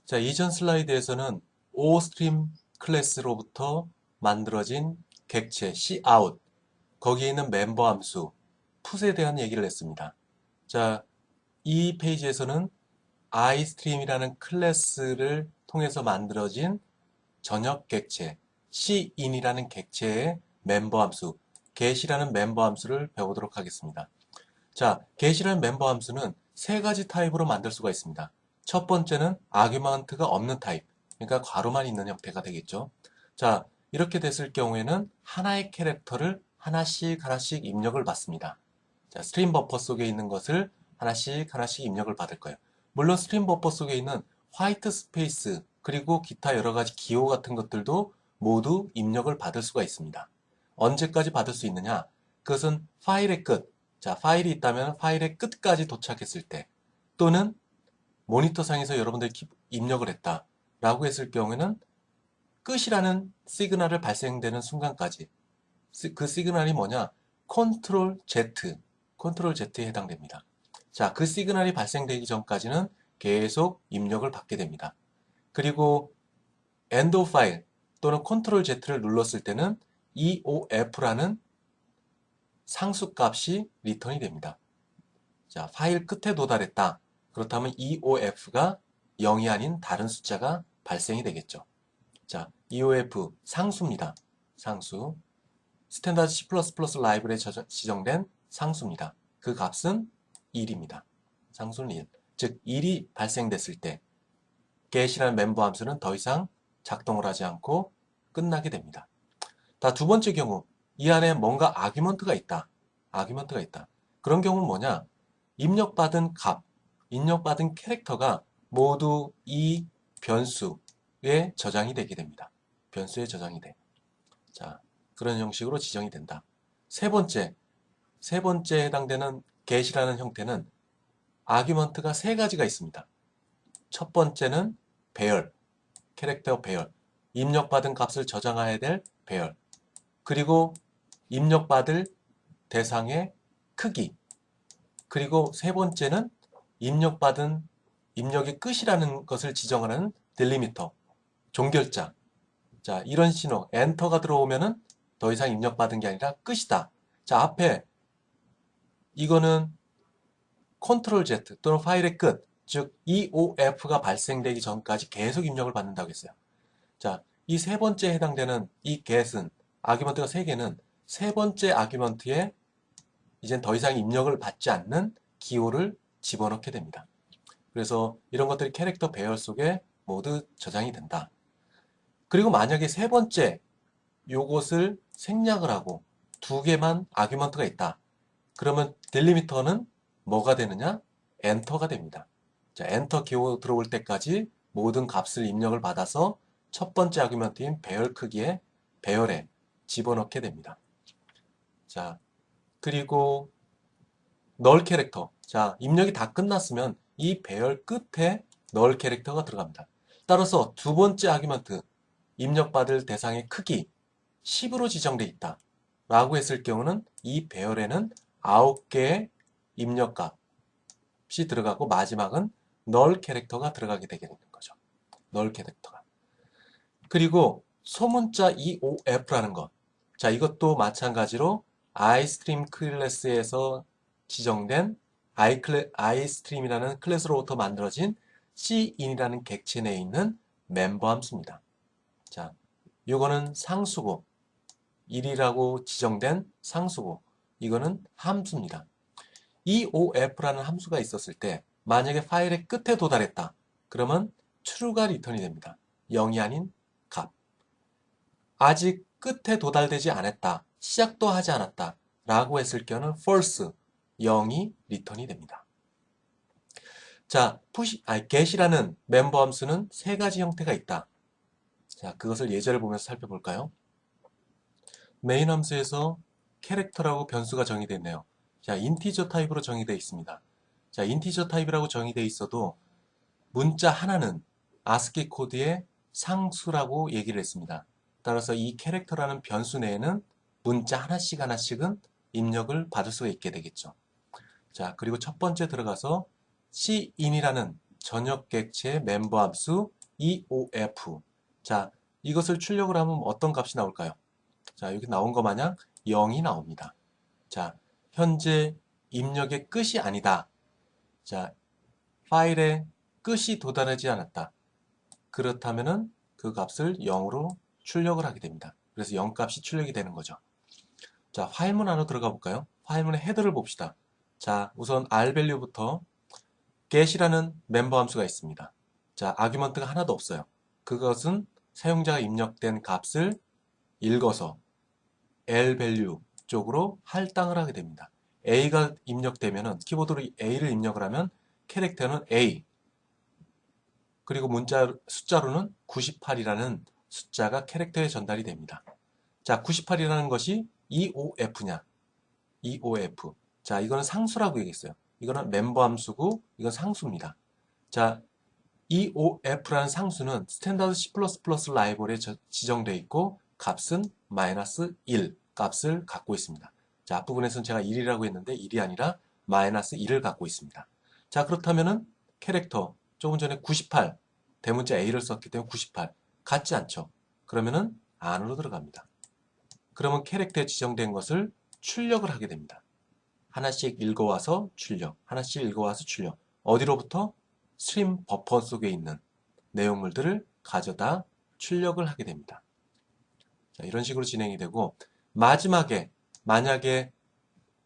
자, 이전 슬라이드에서는 oStream 클래스로부터 만들어진 객체 cout, 거기에 있는 멤버 함수 put에 대한 얘기를 했습니다. 자, 이 페이지에서는 iStream이라는 클래스를 통해서 만들어진 전역 객체 cin이라는 객체의 멤버 함수, get이라는 멤버 함수를 배우도록 하겠습니다. 자, get이라는 멤버 함수는 세 가지 타입으로 만들 수가 있습니다. 첫 번째는 아규먼트가 없는 타입, 그러니까 괄호만 있는 형태가 되겠죠. 자, 이렇게 됐을 경우에는 하나의 캐릭터를 하나씩 입력을 받습니다. 자, 스트림 버퍼 속에 있는 것을 하나씩 입력을 받을 거예요. 물론 스트림 버퍼 속에 있는 화이트 스페이스 그리고 기타 여러 가지 기호 같은 것들도 모두 입력을 받을 수가 있습니다. 언제까지 받을 수 있느냐? 그것은 파일의 끝. 자, 파일이 있다면 파일의 끝까지 도착했을 때 또는 모니터상에서 여러분들이 입력을 했다 라고 했을 경우에는 끝이라는 시그널을 발생되는 순간까지 그 시그널이 뭐냐? 컨트롤 Z, 컨트롤 Z에 해당됩니다. 자, 그 시그널이 발생되기 전까지는 계속 입력을 받게 됩니다. 그리고 end of file 또는 컨트롤 Z를 눌렀을 때는 EOF라는 상수값이 리턴이 됩니다. 자, 파일 끝에 도달했다. 그렇다면 EOF가 0이 아닌 다른 숫자가 발생이 되겠죠. 자, EOF 상수입니다. 상수. 스탠다드 C++ 라이브러리에 지정된 상수입니다. 그 값은 1입니다. 상수는 1. 즉, 1이 발생됐을 때 get이라는 멤버 함수는 더 이상 작동을 하지 않고 끝나게 됩니다. 두 번째 경우, 이 안에 뭔가 아규먼트가 있다. 아규먼트가 있다. 그런 경우는 뭐냐? 입력받은 값, 입력받은 캐릭터가 모두 이 변수에 저장이 되게 됩니다. 변수에 저장이 돼. 자, 그런 형식으로 지정이 된다. 세 번째에 해당되는 get이라는 형태는 아규먼트가 세 가지가 있습니다. 첫 번째는 배열, 캐릭터 배열, 입력받은 값을 저장해야 될 배열, 그리고 입력받을 대상의 크기, 그리고 세 번째는 입력받은 입력의 끝이라는 것을 지정하는 딜리미터, 종결자. 자, 이런 신호, 엔터가 들어오면은 더 이상 입력받은 게 아니라 끝이다. 자, 앞에 이거는 컨트롤 Z 또는 파일의 끝, 즉 EOF가 발생되기 전까지 계속 입력을 받는다고 했어요. 자, 이 세 번째에 해당되는 이 get은 아규먼트가 세 개는 세 번째 아규먼트에 이젠 더 이상 입력을 받지 않는 기호를 집어넣게 됩니다. 그래서 이런 것들이 캐릭터 배열 속에 모두 저장이 된다. 그리고 만약에 세 번째 요것을 생략을 하고 두 개만 아규먼트가 있다. 그러면 딜리미터는 뭐가 되느냐? 엔터가 됩니다. 자, 엔터 기호 들어올 때까지 모든 값을 입력을 받아서 첫 번째 아규먼트인 배열 크기에 배열에 집어넣게 됩니다. 자, 그리고 널 캐릭터. 자, 입력이 다 끝났으면 이 배열 끝에 널 캐릭터가 들어갑니다. 따라서 두 번째 아규먼트 입력받을 대상의 크기 10으로 지정되어 있다 라고 했을 경우는 이 배열에는 9개의 입력값이 들어가고 마지막은 널 캐릭터가 들어가게 되게 되는 거죠. 널 캐릭터가. 그리고 소문자 EOF라는 것. 자, 이것도 마찬가지로 iStream 클래스에서 지정된 iStream이라는 클래스로부터 만들어진 cin이라는 객체 내에 있는 멤버 함수입니다. 자, 이거는 상수고 1이라고 지정된 상수고 이거는 함수입니다. EOF라는 함수가 있었을 때 만약에 파일의 끝에 도달했다. 그러면 true가 리턴이 됩니다. 0이 아닌 값. 아직 끝에 도달되지 않았다. 시작도 하지 않았다. 라고 했을 경우는 false, 0이 리턴이 됩니다. 자, get이라는 멤버 함수는 세 가지 형태가 있다. 자, 그것을 예제를 보면서 살펴볼까요? 메인 함수에서 캐릭터라고 변수가 정의되어 있네요. 자, 인티저 타입으로 정의되어 있습니다. 자, 인티저 타입이라고 정의되어 있어도 문자 하나는 ASCII 코드의 상수라고 얘기를 했습니다. 따라서 이 캐릭터라는 변수 내에는 문자 하나씩은 입력을 받을 수가 있게 되겠죠. 자, 그리고 첫 번째 들어가서 cin이라는 전역 객체의 멤버 함수 EOF. 자, 이것을 출력을 하면 어떤 값이 나올까요? 자, 여기 나온 것 마냥 0이 나옵니다. 자, 현재 입력의 끝이 아니다. 자, 파일의 끝이 도달하지 않았다. 그렇다면은 그 값을 0으로 출력을 하게 됩니다. 그래서 0 값이 출력이 되는 거죠. 자, 파일문 안으로 들어가 볼까요? 파일문의 헤더를 봅시다. 자, 우선 rvalue부터 get이라는 멤버 함수가 있습니다. 자, 아규먼트가 하나도 없어요. 그것은 사용자가 입력된 값을 읽어서 lvalue 쪽으로 할당을 하게 됩니다. a가 입력되면은 키보드로 a를 입력을 하면 캐릭터는 a, 그리고 숫자로는 98이라는 숫자가 캐릭터에 전달이 됩니다. 자, 98이라는 것이 EOF냐? EOF. 자, 이거는 상수라고 얘기했어요. 이거는 멤버 함수고, 이건 상수입니다. 자, EOF라는 상수는 스탠다드 C++ 라이브러리에 지정되어 있고, 값은 -1 값을 갖고 있습니다. 자, 앞부분에서는 제가 1이라고 했는데 1이 아니라 -1을 갖고 있습니다. 자, 그렇다면은 캐릭터, 조금 전에 98, 대문자 A를 썼기 때문에 98. 같지 않죠? 그러면은 안으로 들어갑니다. 그러면 캐릭터에 지정된 것을 출력을 하게 됩니다. 하나씩 읽어와서 출력, 하나씩 읽어와서 출력. 어디로부터? 스트림 버퍼 속에 있는 내용물들을 가져다 출력을 하게 됩니다. 자, 이런 식으로 진행이 되고, 마지막에 만약에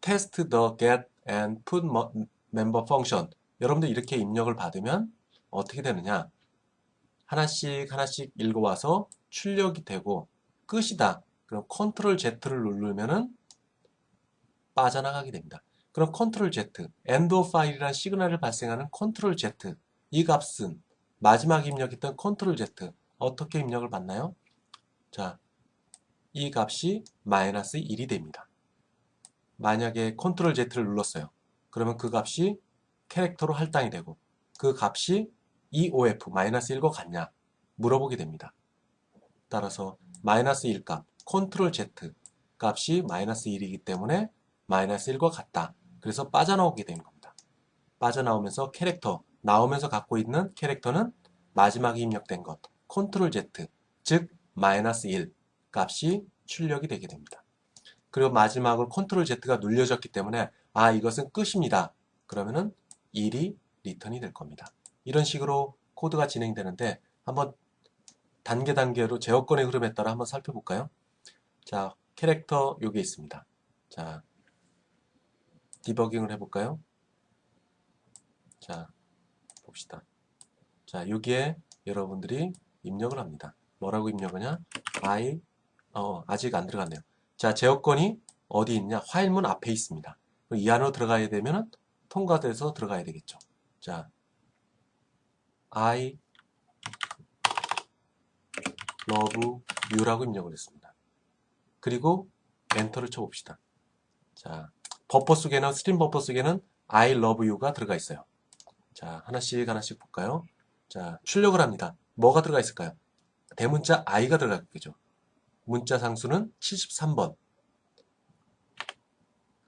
test the get and put member function, 여러분들 이렇게 입력을 받으면 어떻게 되느냐? 하나씩 하나씩 읽어와서 출력이 되고 끝이다. 그럼 컨트롤 Z를 누르면은 빠져나가게 됩니다. 그럼 컨트롤 Z, end of file이라는 시그널을 발생하는 컨트롤 Z, 이 값은 마지막 입력했던 컨트롤 Z 어떻게 입력을 받나요? 자, 이 값이 -1이 됩니다. 만약에 컨트롤 Z를 눌렀어요. 그러면 그 값이 캐릭터로 할당이 되고 그 값이 EOF -1과 같냐 물어보게 됩니다. 따라서 -1 값, 컨트롤 Z 값이 -1이기 때문에 -1과 같다. 그래서 빠져나오게 되는 겁니다. 빠져나오면서 캐릭터, 나오면서 갖고 있는 캐릭터는 마지막에 입력된 것, 컨트롤 Z, 즉 -1 값이 출력이 되게 됩니다. 그리고 마지막으로 컨트롤 Z가 눌려졌기 때문에 아, 이것은 끝입니다. 그러면은 1이 리턴이 될 겁니다. 이런 식으로 코드가 진행되는데 한번 단계로 제어권의 흐름에 따라 한번 살펴볼까요? 자, 캐릭터 여기 있습니다. 자, 디버깅을 해볼까요? 자, 봅시다. 자, 여기에 여러분들이 입력을 합니다. 뭐라고 입력하냐? 아직 안 들어갔네요. 자, 제어권이 어디 있냐? 화일문 앞에 있습니다. 이 안으로 들어가야 되면 통과돼서 들어가야 되겠죠. 자, I love you라고 입력을 했습니다. 그리고 엔터를 쳐봅시다. 자, 버퍼 속에는, 스트림 버퍼 속에는 I love you가 들어가 있어요. 자, 하나씩 볼까요? 자, 출력을 합니다. 뭐가 들어가 있을까요? 대문자 I가 들어가겠죠. 문자 상수는 73번.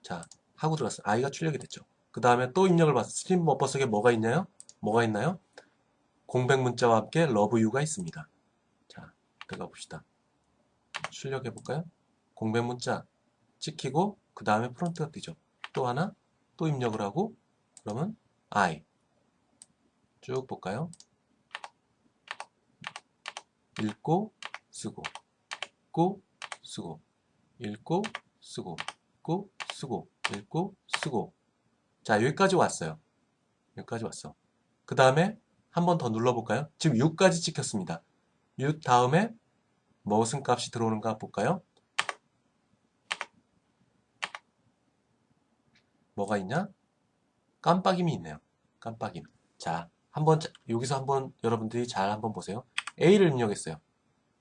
자, 하고 들어갔어요. I가 출력이 됐죠. 그 다음에 또 입력을 봤어요. 스트림 버퍼 속에 뭐가 있나요? 뭐가 있나요? 공백 문자와 함께 love you가 있습니다. 자, 들어가 봅시다. 출력해 볼까요? 공백 문자 찍히고 그 다음에 프론트가 뜨죠. 또 하나 또 입력을 하고 그러면 I 쭉 볼까요? 읽고 쓰고 읽고 쓰고 읽고 쓰고 읽고 쓰고 읽고 쓰고. 자, 여기까지 왔어요. 여기까지 왔어. 그 다음에 한 번 더 눌러볼까요? 지금 6까지 찍혔습니다. 6 다음에 무슨 값이 들어오는가 볼까요? 뭐가 있냐? 깜빡임이 있네요. 깜빡임. 자, 여기서 한번 여러분들이 잘 한번 보세요. A를 입력했어요.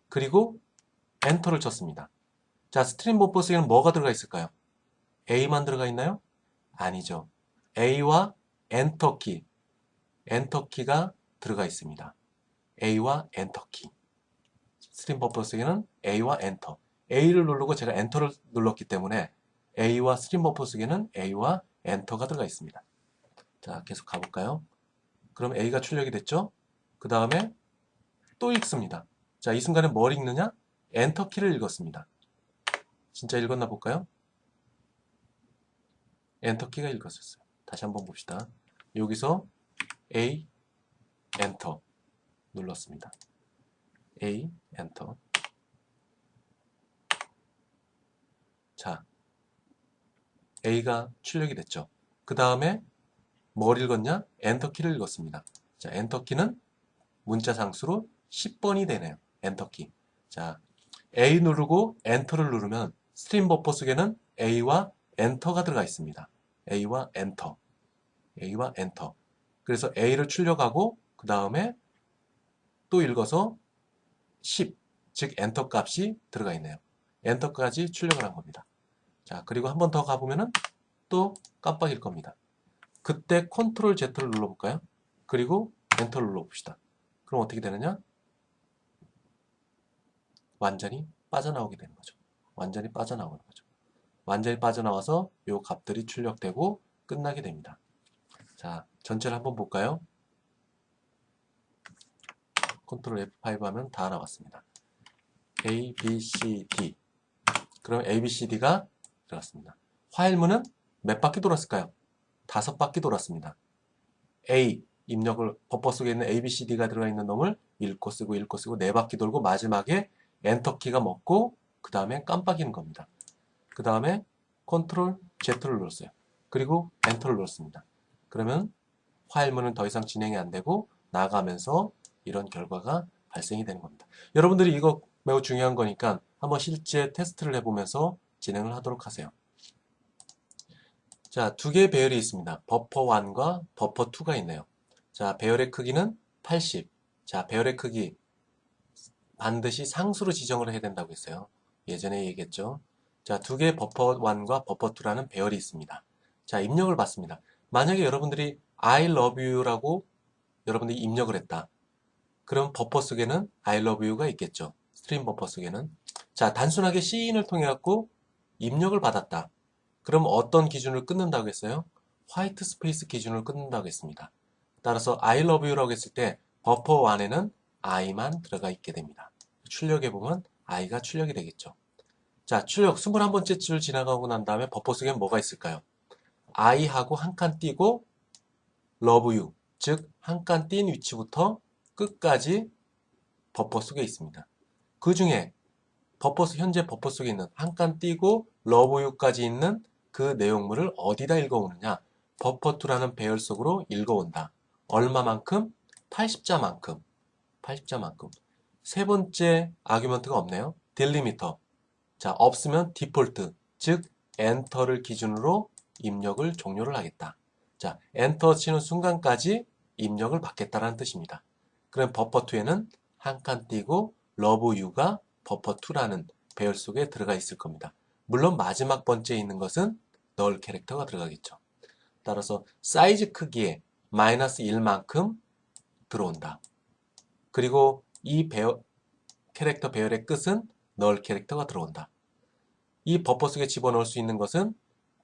그리고 엔터를 쳤습니다. 자, 스트림 버퍼스에는 뭐가 들어가 있을까요? A만 들어가 있나요? 아니죠. A와 엔터키, 엔터키가 들어가 있습니다. A와 엔터키. 스트림 버퍼스에는 A와 엔터. A를 누르고 제가 엔터를 눌렀기 때문에 A와 스트림 버퍼스에는 A와 엔터가 들어가 있습니다. 자, 계속 가볼까요? 그럼 A가 출력이 됐죠? 그 다음에 또 읽습니다. 자, 이 순간에 뭘 읽느냐? 엔터키를 읽었습니다. 진짜 읽었나 볼까요? 엔터키가 읽었었어요. 다시 한번 봅시다. 여기서 A, 엔터 눌렀습니다. A, 엔터. 자, A가 출력이 됐죠. 그 다음에 뭘 읽었냐? 엔터키를 읽었습니다. 자, 엔터키는 문자 상수로 10번이 되네요. 엔터키. 자, A 누르고 엔터를 누르면 스트림 버퍼 속에는 A와 엔터가 들어가 있습니다. A와 엔터. A와 엔터. 그래서 A를 출력하고 그 다음에 또 읽어서 10, 즉 엔터 값이 들어가 있네요. 엔터까지 출력을 한 겁니다. 자, 그리고 한 번 더 가보면은 또 깜빡일 겁니다. 그때 컨트롤 Z를 눌러볼까요? 그리고 엔터를 눌러봅시다. 그럼 어떻게 되느냐? 완전히 빠져나오게 되는 거죠. 완전히 빠져나오는 거죠. 완전히 빠져나와서 이 값들이 출력되고 끝나게 됩니다. 자, 전체를 한번 볼까요? 컨트롤 F5 하면 다 나왔습니다. A, B, C, D. 그럼 A, B, C, D가 들어갔습니다. 화일문은 몇 바퀴 돌았을까요? 5바퀴 돌았습니다. A 입력을 버퍼 속에 있는 A, B, C, D가 들어가 있는 놈을 읽고 쓰고 4바퀴 돌고 마지막에 엔터키가 먹고 그 다음에 깜빡이는 겁니다. 그 다음에 컨트롤 Z를 눌렀어요. 그리고 엔터를 눌렀습니다. 그러면 화일문은 더 이상 진행이 안 되고 나가면서 이런 결과가 발생이 되는 겁니다. 여러분들이 이거 매우 중요한 거니까 한번 실제 테스트를 해보면서 진행을 하도록 하세요. 자, 두 개의 배열이 있습니다. 버퍼1과 버퍼2가 있네요. 자, 배열의 크기는 80. 자, 배열의 크기 반드시 상수로 지정을 해야 된다고 했어요. 예전에 얘기했죠. 자, 두 개의 버퍼1과 버퍼2라는 배열이 있습니다. 자, 입력을 받습니다. 만약에 여러분들이 I love you라고 여러분들이 입력을 했다. 그럼 버퍼 속에는 I love you가 있겠죠. 스트림 버퍼 속에는. 자, 단순하게 Cin을 통해 갖고 입력을 받았다. 그럼 어떤 기준을 끊는다고 했어요? 화이트 스페이스 기준을 끊는다고 했습니다. 따라서 I love you라고 했을 때 버퍼 1에는 I만 들어가 있게 됩니다. 출력해보면 I가 출력이 되겠죠. 자, 출력 21번째 줄 지나가고 난 다음에 버퍼 속에 뭐가 있을까요? I하고 한 칸 띄고 love you, 즉 한 칸 띈 위치부터 끝까지 버퍼 속에 있습니다. 그 중에 현재 버퍼 속에 있는 한 칸 띄고 love you까지 있는 그 내용물을 어디다 읽어오느냐? 버퍼2라는 배열 속으로 읽어온다. 얼마만큼? 80자만큼. 80자만큼. 세 번째 아규먼트가 없네요. 딜리미터. 자, 없으면 디폴트, 즉 엔터를 기준으로 입력을 종료를 하겠다. 자, 엔터 치는 순간까지 입력을 받겠다라는 뜻입니다. 그럼 버퍼2에는 한 칸 띄고 love you가 버퍼2라는 배열 속에 들어가 있을 겁니다. 물론 마지막 번째에 있는 것은 null 캐릭터가 들어가겠죠. 따라서 사이즈 크기에 마이너스 1만큼 들어온다. 그리고 이 캐릭터 배열의 끝은 null 캐릭터가 들어온다. 이 버퍼 속에 집어넣을 수 있는 것은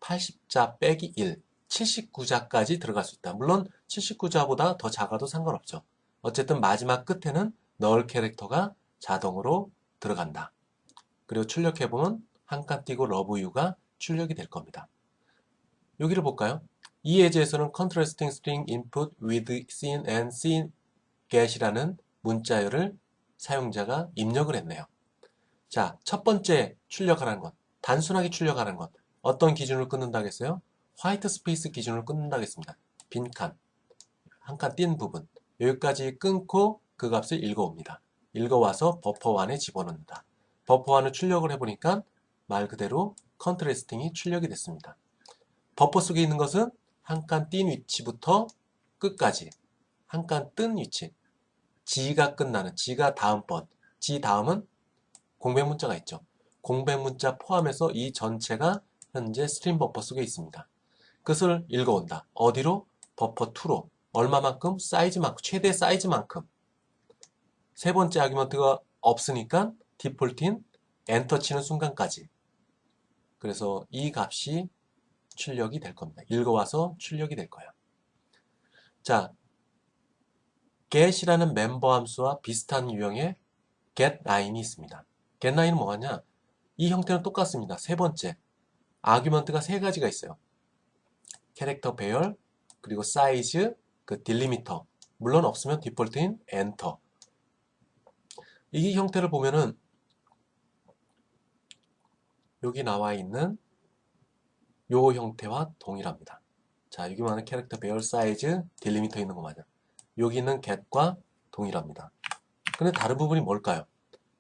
80자 빼기 1, 79자까지 들어갈 수 있다. 물론 79자보다 더 작아도 상관없죠. 어쨌든 마지막 끝에는 null 캐릭터가 자동으로 들어간다. 그리고 출력해보면 한 칸 띄고 love you가 출력이 될 겁니다. 여기를 볼까요? 이 예제에서는 contrasting string input with scene and scene get이라는 문자열을 사용자가 입력을 했네요. 자, 첫 번째 출력하라는 것, 단순하게 출력하라는 것, 어떤 기준을 끊는다고 했어요? 화이트 스페이스 기준을 끊는다고 했습니다. 빈칸, 한 칸 띈 부분, 여기까지 끊고 그 값을 읽어옵니다. 읽어와서 버퍼1에 집어넣는다. 버퍼1을 출력을 해보니까 말 그대로 컨트레스팅이 출력이 됐습니다. 버퍼 속에 있는 것은 한 칸 띈 위치부터 끝까지 한 칸 뜬 위치, G가 끝나는, G가 다음번, G 다음은 공백 문자가 있죠. 공백 문자 포함해서 이 전체가 현재 스트림 버퍼 속에 있습니다. 그것을 읽어온다. 어디로? 버퍼2로. 얼마만큼? 사이즈만큼, 최대 사이즈만큼. 세 번째 아규먼트가 없으니까 디폴트인 엔터 치는 순간까지. 그래서 이 값이 출력이 될 겁니다. 읽어와서 출력이 될 거예요. 자, get이라는 멤버 함수와 비슷한 유형의 getLine이 있습니다. getLine은 뭐하냐? 이 형태는 똑같습니다. 세 번째, 아규먼트가 세 가지가 있어요. 캐릭터 배열, 그리고 사이즈, 그 딜리미터. 물론 없으면 디폴트인 엔터. 이 형태를 보면은 여기 나와 있는 요 형태와 동일합니다. 자, 여기 말하는 캐릭터 배열 사이즈 딜리미터 있는 거 맞아. 여기는 get과 동일합니다. 근데 다른 부분이 뭘까요?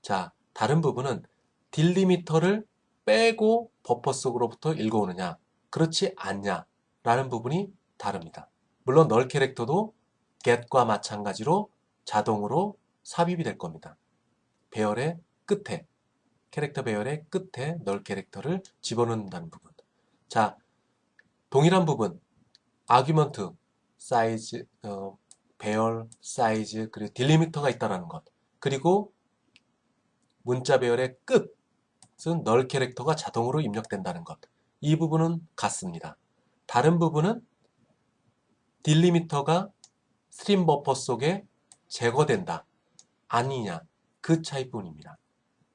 자, 다른 부분은 딜리미터를 빼고 버퍼 속으로부터 읽어오느냐, 그렇지 않냐 라는 부분이 다릅니다. 물론 널 캐릭터도 get과 마찬가지로 자동으로 삽입이 될 겁니다. 배열의 끝에, 캐릭터 배열의 끝에 널 캐릭터를 집어넣는다는 부분. 자, 동일한 부분, 아규먼트, 사이즈, 배열, 사이즈, 그리고 딜리미터가 있다는 것. 그리고 문자 배열의 끝은 널 캐릭터가 자동으로 입력된다는 것. 이 부분은 같습니다. 다른 부분은 딜리미터가 스트림 버퍼 속에 제거된다. 아니냐. 그 차이뿐입니다.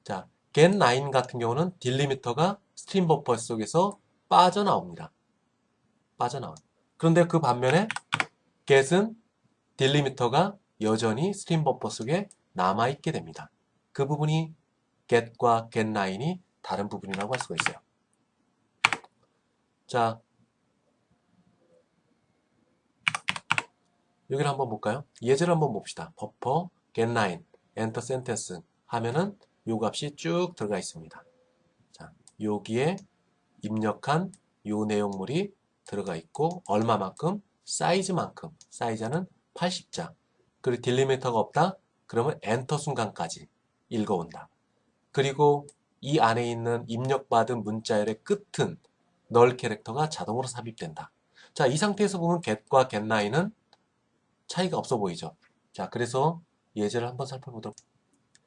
자, get9 같은 경우는 딜리미터가 스트림 버퍼 속에서 빠져나옵니다. 빠져나와요. 그런데 그 반면에 get은 딜리미터가 여전히 스트림 버퍼 속에 남아있게 됩니다. 그 부분이 get과 get9이 다른 부분이라고 할 수가 있어요. 자, 여기를 한번 볼까요? 예제를 한번 봅시다. buffer get9 enter sentence 하면은 요 값이 쭉 들어가 있습니다. 자, 여기에 입력한 요 내용물이 들어가 있고 얼마만큼? 사이즈만큼. 사이즈는 80자. 그리고 딜리미터가 없다? 그러면 엔터 순간까지 읽어온다. 그리고 이 안에 있는 입력받은 문자열의 끝은 널 캐릭터가 자동으로 삽입된다. 자, 이 상태에서 보면 get과 get9은 차이가 없어 보이죠. 자, 그래서 예제를 한번 살펴보도록.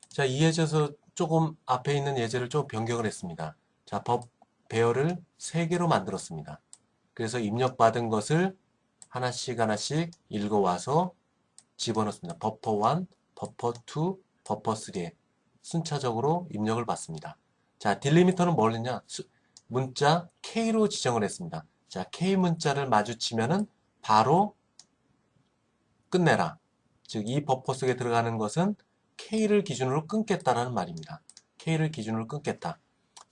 자, 이 예제에서 조금 앞에 있는 예제를 좀 변경을 했습니다. 자, 법 배열을 3개로 만들었습니다. 그래서 입력받은 것을 하나씩 하나씩 읽어와서 집어넣습니다. 버퍼1, 버퍼2, 버퍼3에 순차적으로 입력을 받습니다. 자, 딜리미터는 뭘 했냐? 문자 K로 지정을 했습니다. 자, K 문자를 마주치면은 바로 끝내라. 즉, 이 버퍼 속에 들어가는 것은 K를 기준으로 끊겠다라는 말입니다. K를 기준으로 끊겠다.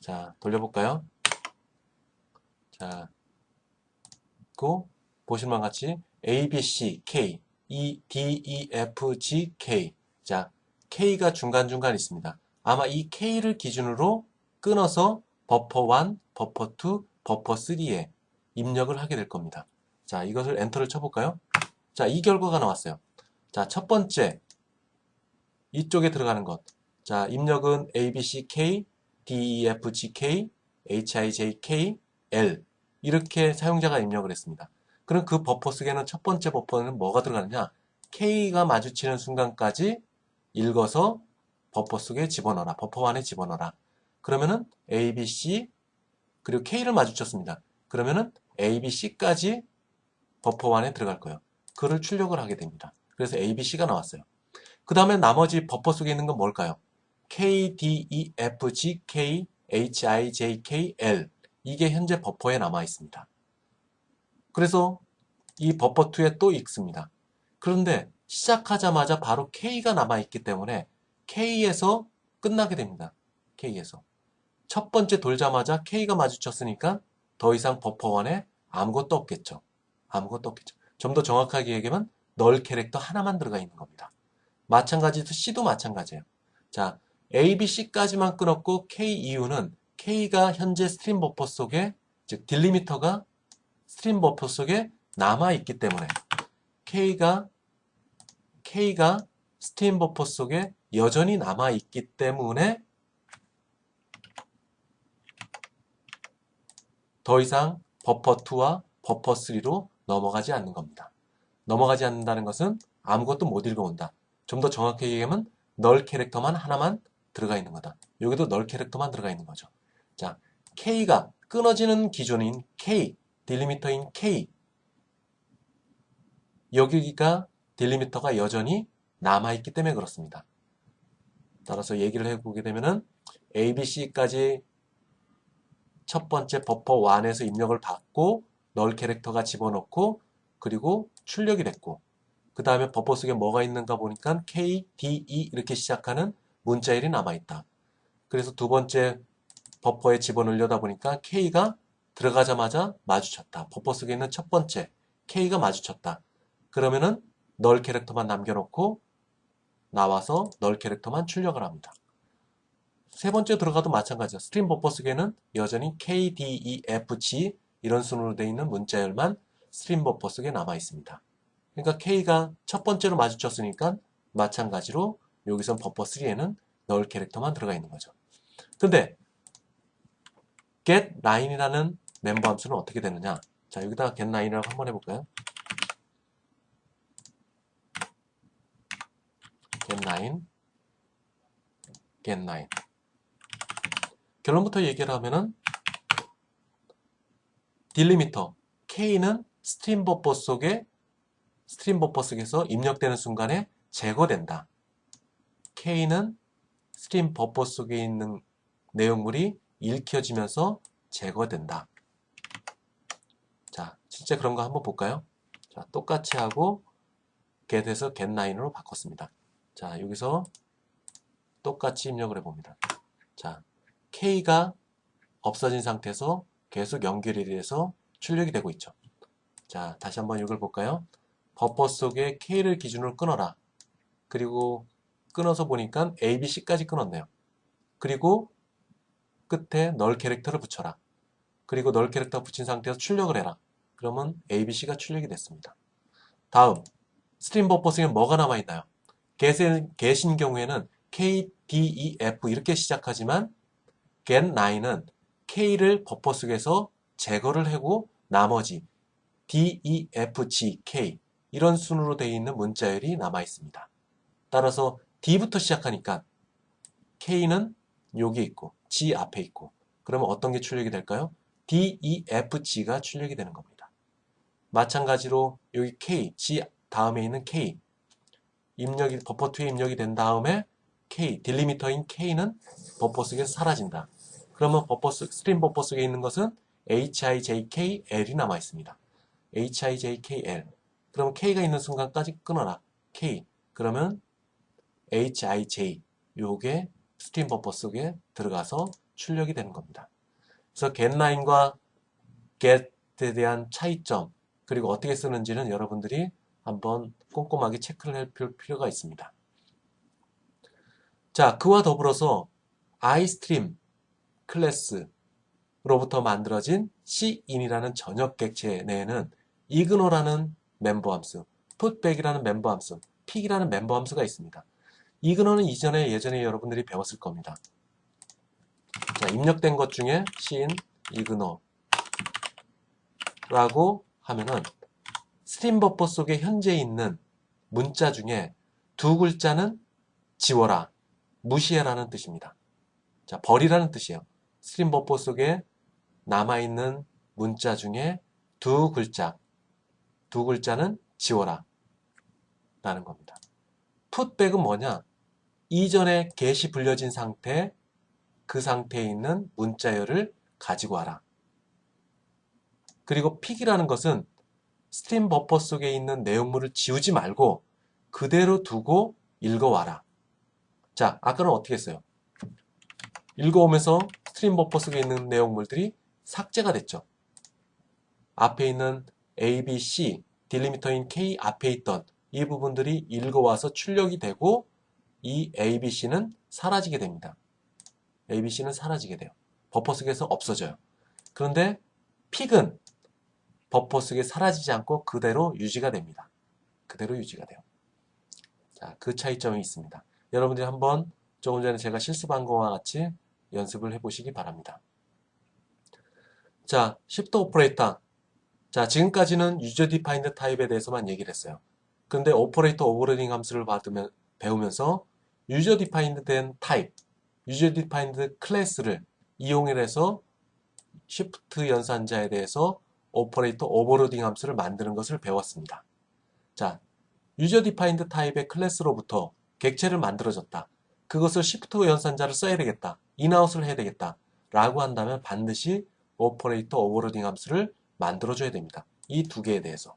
자, 돌려볼까요? 자, 그 보시는 바와 같이 A, B, C, K, D, E, F, G, K. 자, K가 중간중간 있습니다. 아마 이 K를 기준으로 끊어서 버퍼1, 버퍼2, 버퍼3에 입력을 하게 될 겁니다. 자, 이것을 엔터를 쳐볼까요? 자, 이 결과가 나왔어요. 자, 첫 번째 이쪽에 들어가는 것. 자, 입력은 A, B, C, K, D, E, F, G, K, H, I, J, K, L 이렇게 사용자가 입력을 했습니다. 그럼 그 버퍼 속에는 첫 번째 버퍼는 뭐가 들어가느냐? K가 마주치는 순간까지 읽어서 버퍼 속에 집어넣어라. 버퍼 안에 집어넣어라. 그러면은 A, B, C 그리고 K를 마주쳤습니다. 그러면은 A, B, C까지 버퍼 안에 들어갈 거예요. 그를 출력을 하게 됩니다. 그래서 A, B, C가 나왔어요. 그 다음에 나머지 버퍼 속에 있는 건 뭘까요? K, D, E, F, G, K, H, I, J, K, L 이게 현재 버퍼에 남아 있습니다. 그래서 이 버퍼2에 또 읽습니다. 그런데 시작하자마자 바로 K가 남아있기 때문에 K에서 끝나게 됩니다. K에서. 첫 번째 돌자마자 K가 마주쳤으니까 더 이상 버퍼1에 아무것도 없겠죠. 아무것도 없겠죠. 좀 더 정확하게 얘기하면 널 캐릭터 하나만 들어가 있는 겁니다. 마찬가지로 C도 마찬가지예요. 자, A, B, C까지만 끊었고 K 이후는 K가 현재 스트림 버퍼 속에 즉 딜리미터가 스트림 버퍼 속에 남아있기 때문에 K가 스트림 버퍼 속에 여전히 남아있기 때문에 더 이상 버퍼2와 버퍼3로 넘어가지 않는 겁니다. 넘어가지 않는다는 것은 아무것도 못 읽어온다. 좀 더 정확하게 얘기하면 널 캐릭터만 하나만 들어가 있는 거다. 여기도 널 캐릭터만 들어가 있는 거죠. 자, K가 끊어지는 기준인 K, 딜리미터인 K 여기가 딜리미터가 여전히 남아있기 때문에 그렇습니다. 따라서 얘기를 해보게 되면은 A, B, C까지 첫 번째 버퍼 1에서 입력을 받고 널 캐릭터가 집어넣고 그리고 출력이 됐고 그 다음에 버퍼 속에 뭐가 있는가 보니까 K, D, E 이렇게 시작하는 문자열이 남아있다. 그래서 두 번째 버퍼에 집어넣으려다 보니까 K가 들어가자마자 마주쳤다. 버퍼 속에 있는 첫 번째 K가 마주쳤다. 그러면은 널 캐릭터만 남겨놓고 나와서 널 캐릭터만 출력을 합니다. 세 번째 들어가도 마찬가지죠. 스트림 버퍼 속에는 여전히 K, D, E, F, G 이런 순으로 되어 있는 문자열만 스트림 버퍼 속에 남아 있습니다. 그러니까 K가 첫 번째로 마주쳤으니까 마찬가지로 여기선 버퍼 3에는 널 캐릭터만 들어가 있는 거죠. 근데 getLine이라는 멤버 함수는 어떻게 되느냐? 자, 여기다가 getLine이라고 한번 해볼까요? getLine 결론부터 얘기를 하면은 딜리미터 K는 스트림 버퍼 속에서 입력되는 순간에 제거된다. K는 스트림 버퍼 속에 있는 내용물이 읽혀지면서 제거된다. 자, 실제 그런 거 한번 볼까요? 자, 똑같이 하고 get에서 getLine으로 바꿨습니다. 자, 여기서 똑같이 입력을 해봅니다. 자, K가 없어진 상태에서 계속 연결이 돼서 출력이 되고 있죠. 자, 다시 한번 이걸 볼까요? 버퍼 속에 K를 기준으로 끊어라. 그리고 끊어서 보니까 A, B, C까지 끊었네요. 그리고 끝에 널 캐릭터를 붙여라. 그리고 널 캐릭터 붙인 상태에서 출력을 해라. 그러면 A, B, C가 출력이 됐습니다. 다음, 스트림 버퍼 속에 뭐가 남아있나요? get인 경우에는 K, D, E, F 이렇게 시작하지만 getLine은 K를 버퍼 속에서 제거를 하고 나머지 D, E, F, G, K 이런 순으로 되어 있는 문자열이 남아 있습니다. 따라서 D부터 시작하니까 K는 여기 있고 G 앞에 있고 그러면 어떤 게 출력이 될까요? D, E, F, G가 출력이 되는 겁니다. 마찬가지로 여기 K, G 다음에 있는 K 버퍼2에 입력이 된 다음에 K, 딜리미터인 K는 버퍼 속에서 사라진다. 그러면 스트림 버퍼 속에 있는 것은 HIJKL이 남아 있습니다. HIJKL. 그러면 K가 있는 순간까지 끊어라. K. 그러면 HIJ. 요게 스트림 버퍼 속에 들어가서 출력이 되는 겁니다. 그래서 getLine과 get에 대한 차이점 그리고 어떻게 쓰는지는 여러분들이 한번 꼼꼼하게 체크를 할 필요가 있습니다. 자, 그와 더불어서 iStream 클래스로부터 만들어진 Cin이라는 전역 객체 내에는 ignO라는 멤버 함수, putback이라는 멤버 함수, pick이라는 멤버 함수가 있습니다. ignO는 예전에 여러분들이 배웠을 겁니다. 자, 입력된 것 중에 cin, ignO라고 하면은 스트림 버퍼 속에 현재 있는 문자 중에 두 글자는 지워라, 무시해라는 뜻입니다. 자, 버리라는 뜻이에요. 스트림 버퍼 속에 남아있는 문자 중에 두 글자는 지워라 라는 겁니다. 풋백은 뭐냐? 이전에 get이 불려진 상태, 그 상태에 있는 문자열을 가지고 와라. 그리고 픽이라는 것은 스트림 버퍼 속에 있는 내용물을 지우지 말고 그대로 두고 읽어와라. 자, 아까는 어떻게 했어요? 읽어오면서 스트림 버퍼 속에 있는 내용물들이 삭제가 됐죠. 앞에 있는 A, B, C, 딜리미터인 K 앞에 있던 이 부분들이 읽어와서 출력이 되고 이 A, B, C는 사라지게 됩니다. A, B, C는 사라지게 돼요. 버퍼 속에서 없어져요. 그런데 픽은 버퍼 속에 사라지지 않고 그대로 유지가 됩니다. 그대로 유지가 돼요. 자, 그 차이점이 있습니다. 여러분들이 한번 조금 전에 제가 실습한 것과 같이 연습을 해보시기 바랍니다. 자, Shift 오퍼레이터. 자, 지금까지는 유저 디파인드 타입에 대해서만 얘기를 했어요. 근데 오퍼레이터 오버로딩 함수를 배우면서 유저 디파인드 된 타입, 유저 디파인드 클래스를 이용해서 Shift 연산자에 대해서 오퍼레이터 오버로딩 함수를 만드는 것을 배웠습니다. 자, 유저 디파인드 타입의 클래스로부터 객체를 만들어졌다. 그것을 Shift 연산자를 써야 되겠다. 인아웃을 해야 되겠다. 라고 한다면 반드시 오퍼레이터 오버로딩 함수를 만들어줘야 됩니다. 이 두 개에 대해서.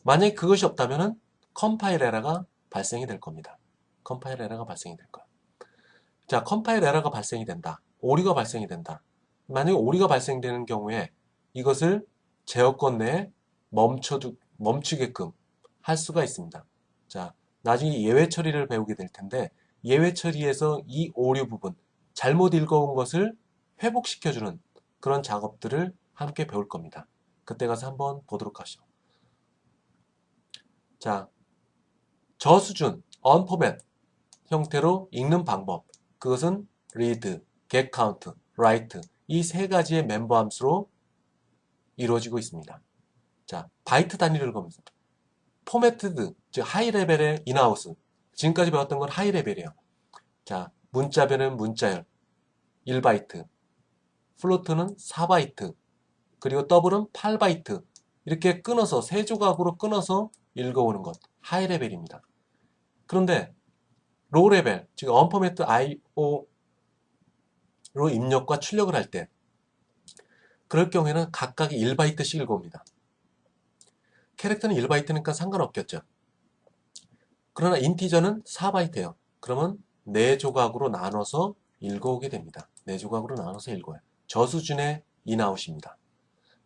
만약에 그것이 없다면 컴파일 에러가 발생이 될 겁니다. 컴파일 에러가 발생이 될 거예요. 자, 컴파일 에러가 발생이 된다. 오류가 발생이 된다. 만약에 오류가 발생되는 경우에 이것을 제어권 내에 멈추게끔 할 수가 있습니다. 자, 나중에 예외 처리를 배우게 될 텐데 예외 처리에서 이 오류 부분, 잘못 읽어온 것을 회복시켜주는 그런 작업들을 함께 배울 겁니다. 그때 가서 한번 보도록 하시죠. 자, 저수준, unformat 형태로 읽는 방법. 그것은 read, get count, write 이 세 가지의 멤버 함수로 이루어지고 있습니다. 자, 바이트 단위를 보면서 포매트드, 즉 하이 레벨의 인아웃. 지금까지 배웠던 건 하이 레벨이에요. 자, 문자별은 문자열 1바이트, 플로트는 4바이트, 그리고 더블은 8바이트. 이렇게 끊어서 세 조각으로 끊어서 읽어오는 것. 하이 레벨입니다. 그런데 로우 레벨, 즉 언포매트 IO로 입력과 출력을 할 때 그럴 경우에는 각각이 1바이트씩 읽어옵니다. 캐릭터는 1바이트니까 상관없겠죠. 그러나 인티저는 4바이트예요. 그러면 4조각으로 나눠서 읽어오게 됩니다. 4조각으로 나눠서 읽어요. 저수준의 인아웃입니다.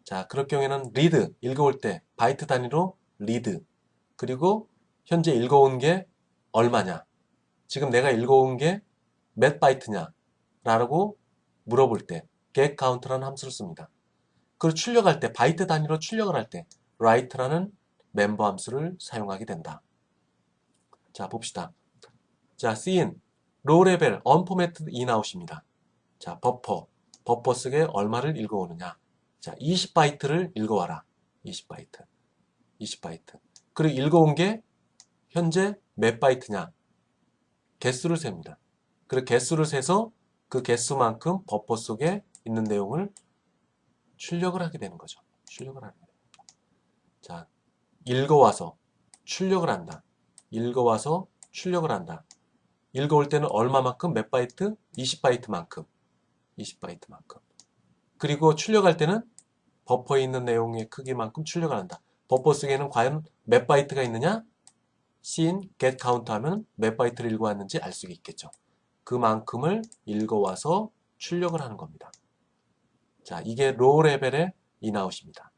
자, 그럴 경우에는 리드, 읽어올 때 바이트 단위로 리드, 그리고 현재 읽어온 게 얼마냐, 지금 내가 읽어온 게 몇 바이트냐 라고 물어볼 때 get count라는 함수를 씁니다. 그리고 출력할 때 바이트 단위로 출력을 할 때 write라는 멤버 함수를 사용하게 된다. 자, 봅시다. 자, cin, low level unformatted inout입니다. 자, 버퍼 속에 얼마를 읽어오느냐. 자, 20바이트를 읽어와라. 20바이트. 그리고 읽어온 게 현재 몇 바이트냐. 개수를 셉니다. 그리고 개수를 세서 그 개수만큼 버퍼 속에 있는 내용을 출력을 하게 되는 거죠. 출력을 하는 거예요. 자, 읽어와서 출력을 한다. 읽어와서 출력을 한다. 읽어올 때는 얼마만큼? 몇 바이트? 20바이트만큼. 20바이트만큼. 그리고 출력할 때는 버퍼에 있는 내용의 크기만큼 출력을 한다. 버퍼 속에는 과연 몇 바이트가 있느냐? cin, get count 하면 몇 바이트를 읽어왔는지 알 수 있겠죠. 그만큼을 읽어와서 출력을 하는 겁니다. 자, 이게 로우 레벨의 인아웃입니다.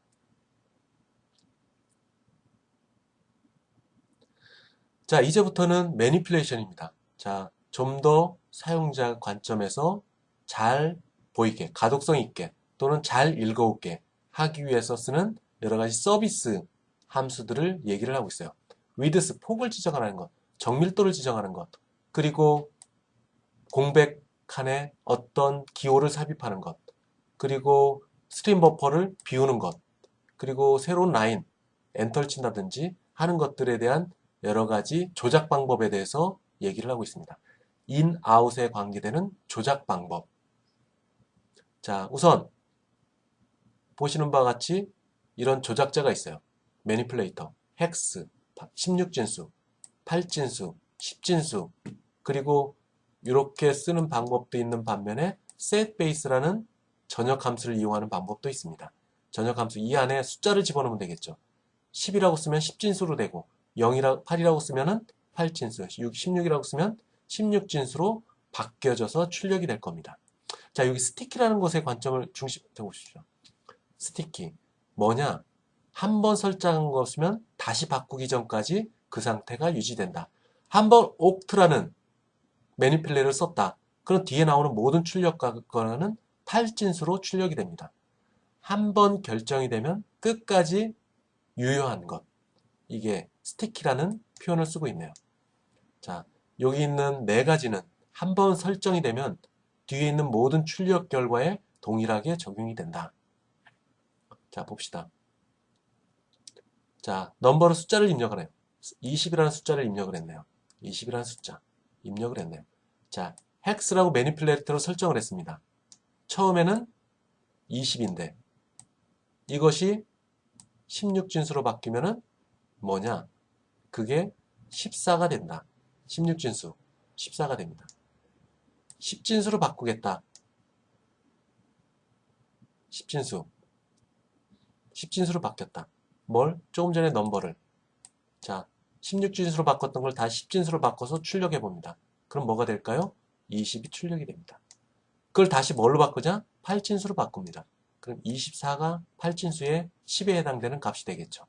자, 이제부터는 매니플레이션입니다. 자, 좀 더 사용자 관점에서 잘 보이게, 가독성 있게 또는 잘 읽어오게 하기 위해서 쓰는 여러 가지 서비스 함수들을 얘기를 하고 있어요. width, 폭을 지정하는 것, 정밀도를 지정하는 것, 그리고 공백 칸에 어떤 기호를 삽입하는 것, 그리고 스트림 버퍼를 비우는 것, 그리고 새로운 라인, 엔터를 친다든지 하는 것들에 대한 여러 가지 조작 방법에 대해서 얘기를 하고 있습니다. 인, 아웃에 관계되는 조작 방법. 자, 우선 보시는 바와 같이 이런 조작자가 있어요. 매니플레이터, 헥스, 16진수, 8진수, 10진수, 그리고 이렇게 쓰는 방법도 있는 반면에 setBase라는 전역 함수를 이용하는 방법도 있습니다. 전역 함수 이 안에 숫자를 집어넣으면 되겠죠. 10이라고 쓰면 10진수로 되고 8이라고 쓰면 8진수, 16이라고 쓰면 16진수로 바뀌어져서 출력이 될 겁니다. 자, 여기 스티키라는 것의 관점을 중심에 보십시오. 스티키 뭐냐? 한번 설정한 것이면 다시 바꾸기 전까지 그 상태가 유지된다. 한번 옥트라는 매니플레이를 썼다. 그럼 뒤에 나오는 모든 출력과는 8진수로 출력이 됩니다. 한 번 결정이 되면 끝까지 유효한 것. 이게 스티키라는 표현을 쓰고 있네요. 자, 여기 있는 네 가지는 한 번 설정이 되면 뒤에 있는 모든 출력 결과에 동일하게 적용이 된다. 자, 봅시다. 자, 넘버로 숫자를 입력을 해요. 20이라는 숫자를 입력을 했네요. 20이라는 숫자 입력을 했네요. 자, 헥스라고 매니플레이터로 설정을 했습니다. 처음에는 20인데 이것이 16진수로 바뀌면은 뭐냐? 그게 14가 된다. 16진수 14가 됩니다. 10진수로 바꾸겠다. 10진수로 바뀌었다. 뭘? 조금 전에 넘버를. 자, 16진수로 바꿨던 걸 다시 10진수로 바꿔서 출력해 봅니다. 그럼 뭐가 될까요? 20이 출력이 됩니다. 그걸 다시 뭘로 바꾸자? 8진수로 바꿉니다. 그럼 24가 8진수의 10에 해당되는 값이 되겠죠.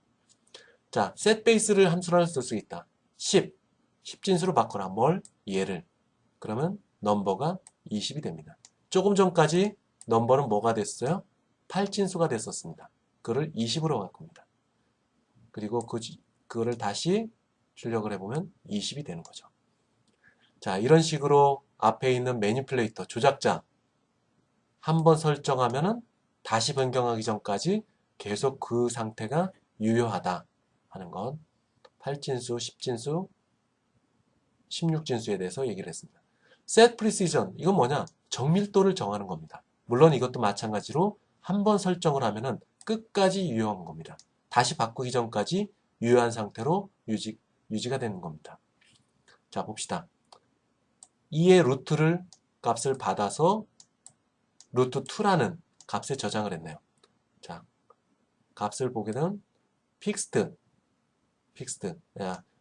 자, set base를 함수로 쓸 수 있다. 10진수로 바꿔라. 뭘? 얘를. 그러면 넘버가 20이 됩니다. 조금 전까지 넘버는 뭐가 됐어요? 8진수가 됐었습니다. 그를 20으로 바꿉니다. 그리고 그거를 다시 출력을 해보면 20이 되는 거죠. 자, 이런 식으로 앞에 있는 매니플레이터, 조작자 한번 설정하면은 다시 변경하기 전까지 계속 그 상태가 유효하다 하는 건 8진수, 10진수, 16진수에 대해서 얘기를 했습니다. set precision, 이건 뭐냐? 정밀도를 정하는 겁니다. 물론 이것도 마찬가지로 한번 설정을 하면은 끝까지 유효한 겁니다. 다시 바꾸기 전까지 유효한 상태로 유지가 되는 겁니다. 자, 봅시다. 2의 루트를 값을 받아서 루트 2라는 값에 저장을 했네요. 자, 값을 보게 되면 fixed.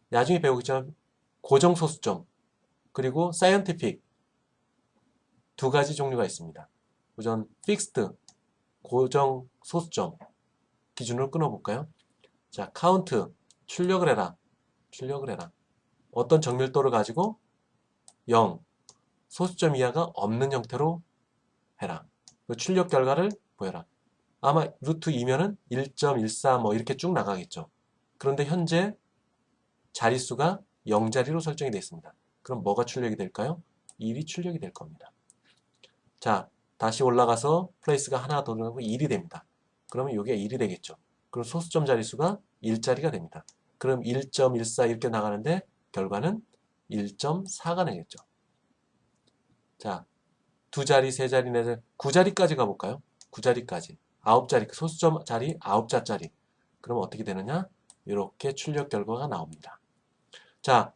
나중에 배우겠지만 고정 소수점 그리고 scientific 두 가지 종류가 있습니다. 우선 fixed 고정 소수점 기준으로 끊어볼까요? 자, count 출력을 해라. 어떤 정밀도를 가지고 0 소수점 이하가 없는 형태로 해라. 그 출력 결과를 보여라. 아마 루트 2면은 1.14 뭐 이렇게 쭉 나가겠죠. 그런데 현재 자릿수가 0자리로 설정이 되어 있습니다. 그럼 뭐가 출력이 될까요? 1이 출력이 될 겁니다. 자, 다시 올라가서 플레이스가 하나 더 들어가고 1이 됩니다. 그러면 이게 1이 되겠죠. 그럼 소수점 자릿수가 1자리가 됩니다. 그럼 1.14 이렇게 나가는데 결과는 1.4가 되겠죠. 자, 두 자리, 세 자리, 네 자리, 9자리까지 가볼까요? 9자리까지. 9자리, 소수점 자리 9자짜리. 그럼 어떻게 되느냐? 이렇게 출력 결과가 나옵니다. 자,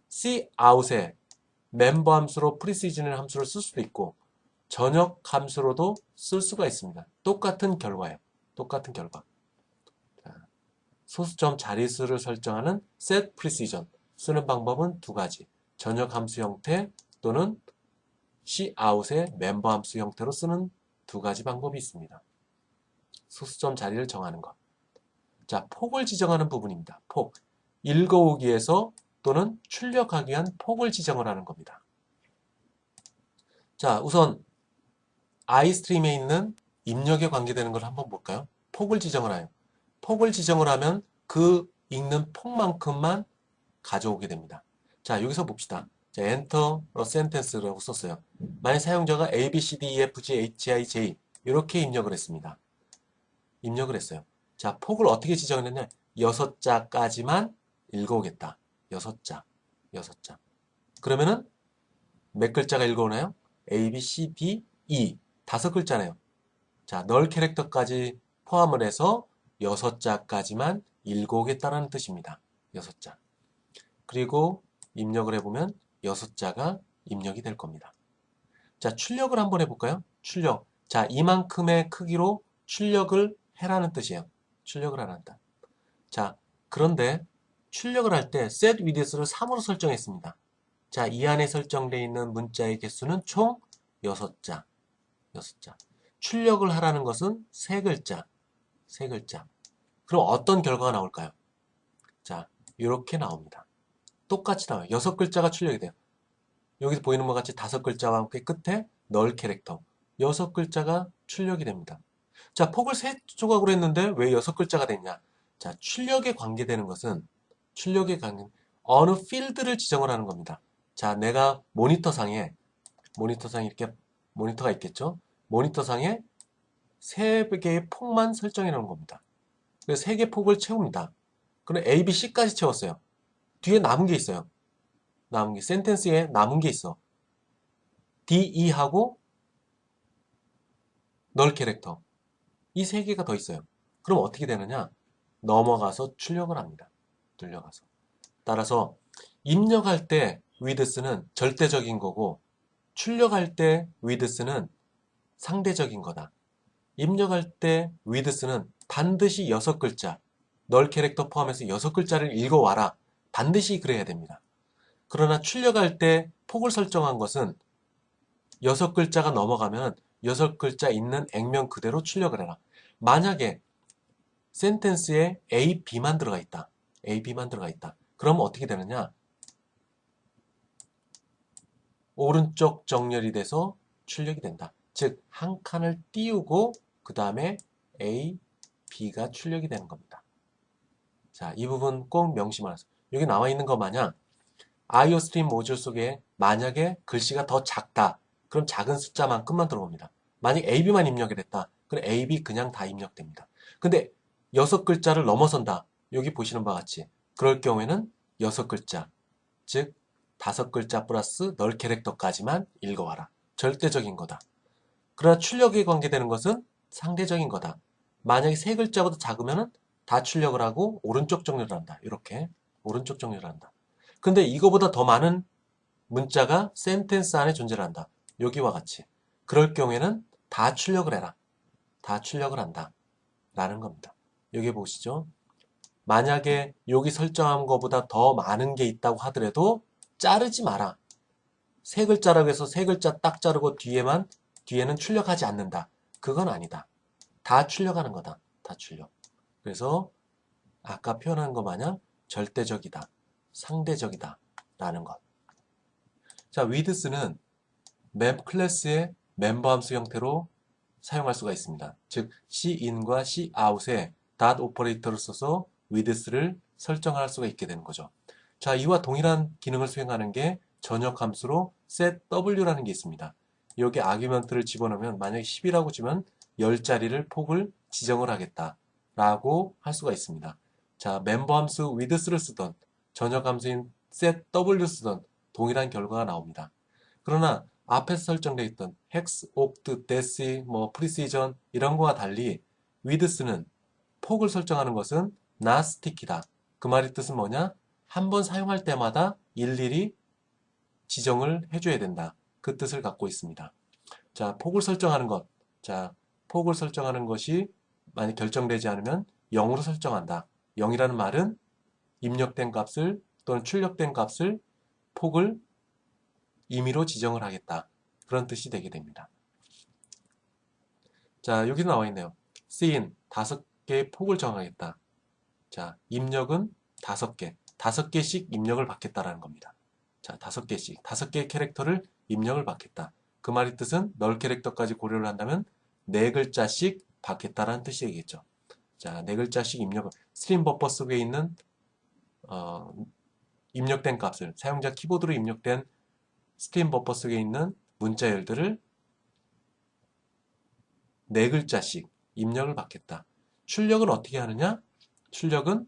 cout에 멤버 함수로 precision을 함수를 쓸 수도 있고 전역 함수로도 쓸 수가 있습니다. 똑같은 결과예요. 똑같은 결과. 자, 소수점 자릿수를 설정하는 set precision 쓰는 방법은 두 가지. 전역 함수 형태 또는 cout의 멤버 함수 형태로 쓰는 두 가지 방법이 있습니다. 소수점 자리를 정하는 것. 자, 폭을 지정하는 부분입니다. 폭. 읽어오기에서 또는 출력하기 위한 폭을 지정을 하는 겁니다. 자, 우선 iStream에 있는 입력에 관계되는 걸 한번 볼까요? 폭을 지정을 해요. 폭을 지정을 하면 그 읽는 폭만큼만 가져오게 됩니다. 자, 여기서 봅시다. 자, Enter a sentence라고 썼어요. 만약 사용자가 A, B, C, D, E, F, G, H, I, J 이렇게 입력을 했습니다. 입력을 했어요. 자, 폭을 어떻게 지정을 했냐? 6자까지만 읽어오겠다. 6자. 그러면은 몇 글자가 읽어오나요? A, B, C, D, E 5글자네요. 자, null 캐릭터까지 포함을 해서 6자까지만 읽어오겠다는 뜻입니다. 6자. 그리고 입력을 해보면 6자가 입력이 될 겁니다. 자, 출력을 한번 해볼까요? 출력. 자, 이만큼의 크기로 출력을 해라는 뜻이에요. 출력을 하란다. 자, 그런데 출력을 할 때 set width를 3으로 설정했습니다. 자, 이 안에 설정되어 있는 문자의 개수는 총 6자. 출력을 하라는 것은 3글자. 그럼 어떤 결과가 나올까요? 자, 이렇게 나옵니다. 똑같이 나와요. 6글자가 출력이 돼요. 여기서 보이는 것 같이 5글자와 함께 끝에 null 캐릭터 6글자가 출력이 됩니다. 자, 폭을 3조각으로 했는데 왜 6글자가 됐냐? 자, 출력에 관계되는 것은 어느 필드를 지정을 하는 겁니다. 자, 내가 모니터상에 이렇게 모니터가 있겠죠? 모니터상에 3개의 폭만 설정해 놓은 겁니다. 그래서 3개 폭을 채웁니다. 그럼 A, B, C까지 채웠어요. 뒤에 남은 게 있어요. 센텐스에 남은 게 있어. D, E하고 null 캐릭터. 이 3개가 더 있어요. 그럼 어떻게 되느냐? 넘어가서 출력을 합니다. 따라서 입력할 때 width는 절대적인 거고 출력할 때 width는 상대적인 거다. 입력할 때 width는 반드시 6글자, null 캐릭터 포함해서 6글자를 읽어와라. 반드시 그래야 됩니다. 그러나 출력할 때 폭을 설정한 것은 6글자가 넘어가면 6글자 있는 액면 그대로 출력을 해라. 만약에 센텐스에 A, B만 들어가 있다. A, B만 들어가 있다. 그럼 어떻게 되느냐? 오른쪽 정렬이 돼서 출력이 된다. 즉, 한 칸을 띄우고 그 다음에 A, B가 출력이 되는 겁니다. 자, 이 부분 꼭 명심하세요. 여기 나와 있는 것 마냥 아이오스트림 모듈 속에 만약에 글씨가 더 작다. 그럼 작은 숫자만큼만 들어옵니다. 만약 AB만 입력이 됐다. 그럼 AB 그냥 다 입력됩니다. 근데 6글자를 넘어선다. 여기 보시는 바와 같이. 그럴 경우에는 6글자, 즉 5글자 플러스 널 캐릭터까지만 읽어와라. 절대적인 거다. 그러나 출력에 관계되는 것은 상대적인 거다. 만약에 3글자보다 작으면 다 출력을 하고 오른쪽 정렬을 한다. 이렇게 오른쪽 정렬을 한다. 근데 이거보다 더 많은 문자가 센텐스 안에 존재를 한다. 여기와 같이. 그럴 경우에는 다 출력을 해라. 다 출력을 한다. 라는 겁니다. 여기 보시죠. 만약에 여기 설정한 것보다 더 많은 게 있다고 하더라도 자르지 마라. 3글자라고 해서 3글자 딱 자르고 뒤에는 출력하지 않는다. 그건 아니다. 다 출력하는 거다. 다 출력. 그래서 아까 표현한 것 마냥 절대적이다. 상대적이다. 라는 것. 자, withs는 클래스의 멤버 함수 형태로 사용할 수가 있습니다. 즉, cin과 cout에 dot 오퍼레이터를 써서 withs를 설정할 수가 있게 되는 거죠. 자, 이와 동일한 기능을 수행하는 게 전역 함수로 setw라는 게 있습니다. 여기 아규먼트를 집어넣으면 만약에 10이라고 주면 10자리를 폭을 지정을 하겠다 라고 할 수가 있습니다. 자, 멤버 함수 withs를 쓰던 전역 함수인 setw 쓰던 동일한 결과가 나옵니다. 그러나 앞에서 설정되어 있던 hex, oct, deci, precision 이런 거와 달리 withs는 폭을 설정하는 것은 not sticky다. 그 말의 뜻은 뭐냐? 한 번 사용할 때마다 일일이 지정을 해줘야 된다. 그 뜻을 갖고 있습니다. 자, 폭을 설정하는 것. 자, 폭을 설정하는 것이 만약 결정되지 않으면 0으로 설정한다. 0이라는 말은 입력된 값을 또는 출력된 값을 폭을 임의로 지정을 하겠다. 그런 뜻이 되게 됩니다. 자, 여기 나와 있네요. cin 5개의 폭을 정하겠다. 자, 입력은 5개. 5개씩 입력을 받겠다라는 겁니다. 자, 5개씩. 5개의 캐릭터를 입력을 받겠다. 그 말의 뜻은 널 캐릭터까지 고려를 한다면 4글자씩 받겠다라는 뜻이 되겠죠. 자, 4글자씩 입력을 스트림 버퍼 속에 있는 입력된 값을 사용자 키보드로 입력된 스트림 버퍼 속에 있는 문자열들을 4글자씩 입력을 받겠다. 출력은 어떻게 하느냐? 출력은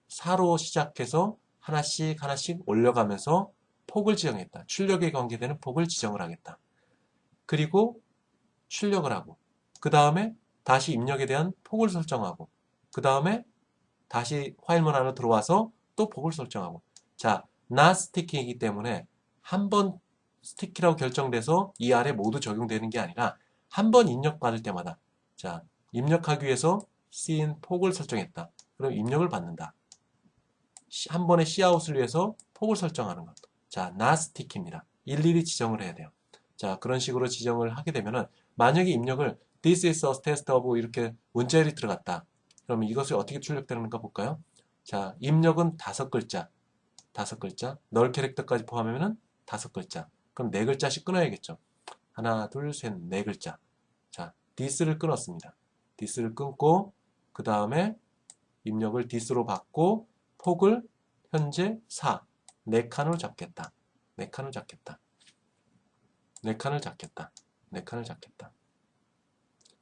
4로 시작해서 하나씩 하나씩 올려가면서 폭을 지정했다. 출력에 관계되는 폭을 지정을 하겠다. 그리고 출력을 하고 그 다음에 다시 입력에 대한 폭을 설정하고 그 다음에 다시 파일문 안으로 들어와서 또 폭을 설정하고 자, not sticky이기 때문에 한 번 스티키라고 결정돼서 이 아래 모두 적용되는 게 아니라 한 번 입력받을 때마다 자, 입력하기 위해서 cin 폭을 설정했다. 그럼 입력을 받는다. 한 번에 cout을 위해서 폭을 설정하는 것. 자, not sticky입니다. 일일이 지정을 해야 돼요. 자, 그런 식으로 지정을 하게 되면은 만약에 입력을 this is a test of 이렇게 문자열이 들어갔다. 그러면 이것이 어떻게 출력되는가 볼까요? 자, 입력은 5글자. 5글자. 널 캐릭터까지 포함하면은 5글자. 그럼 4글자씩 끊어야겠죠. 하나, 둘, 셋, 4글자. 자, this를 끊었습니다. this를 끊고 그 다음에 입력을 this로 받고 폭을 현재 4. 4칸으로 잡겠다. 4칸을 잡겠다. 4칸을 잡겠다. 4칸을 잡겠다.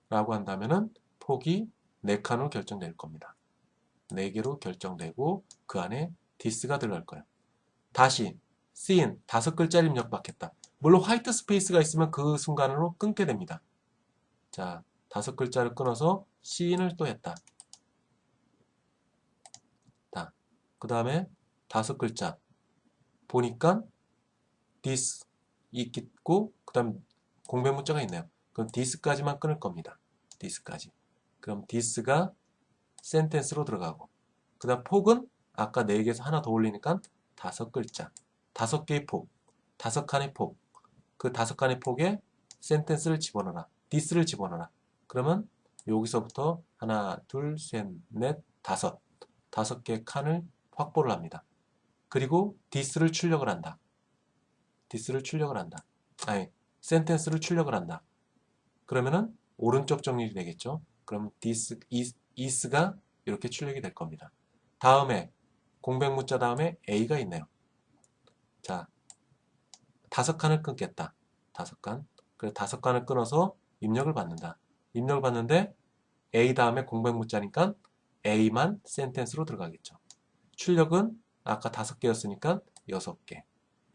라고 한다면은 폭이 4칸으로 결정될 겁니다. 4개로 결정되고 그 안에 this가 들어갈 거예요. 다시 cin 5글자를 입력받겠다. 물론 화이트 스페이스가 있으면 그 순간으로 끊게 됩니다. 자, 5글자를 끊어서 cin을 또 했다. 그 다음에 5글자 보니까 this 있고 그 다음 공백 문자가 있네요. 그럼 this까지만 끊을 겁니다. this까지. 그럼 this가 센텐스로 들어가고 그 다음 폭은 아까 4개에서 하나 더 올리니까 5글자 5개의 폭 5칸의 폭 그 5칸의 폭에 센텐스를 집어넣어라. this를 집어넣어라. 그러면 여기서부터 하나, 둘, 셋, 넷, 다섯 개의 칸을 확보를 합니다. 그리고 this를 출력을 한다. this를 출력을 한다. 아니, 센텐스를 출력을 한다. 그러면은 오른쪽 정렬이 되겠죠. 그럼 this is가 이렇게 출력이 될 겁니다. 다음에 공백 문자 다음에 a가 있네요. 자, 5칸을 끊겠다. 5칸. 그래서 5칸을 끊어서 입력을 받는다. 입력을 받는데 a 다음에 공백 문자니까 a만 센텐스로 들어가겠죠. 출력은 아까 5개였으니까 6개.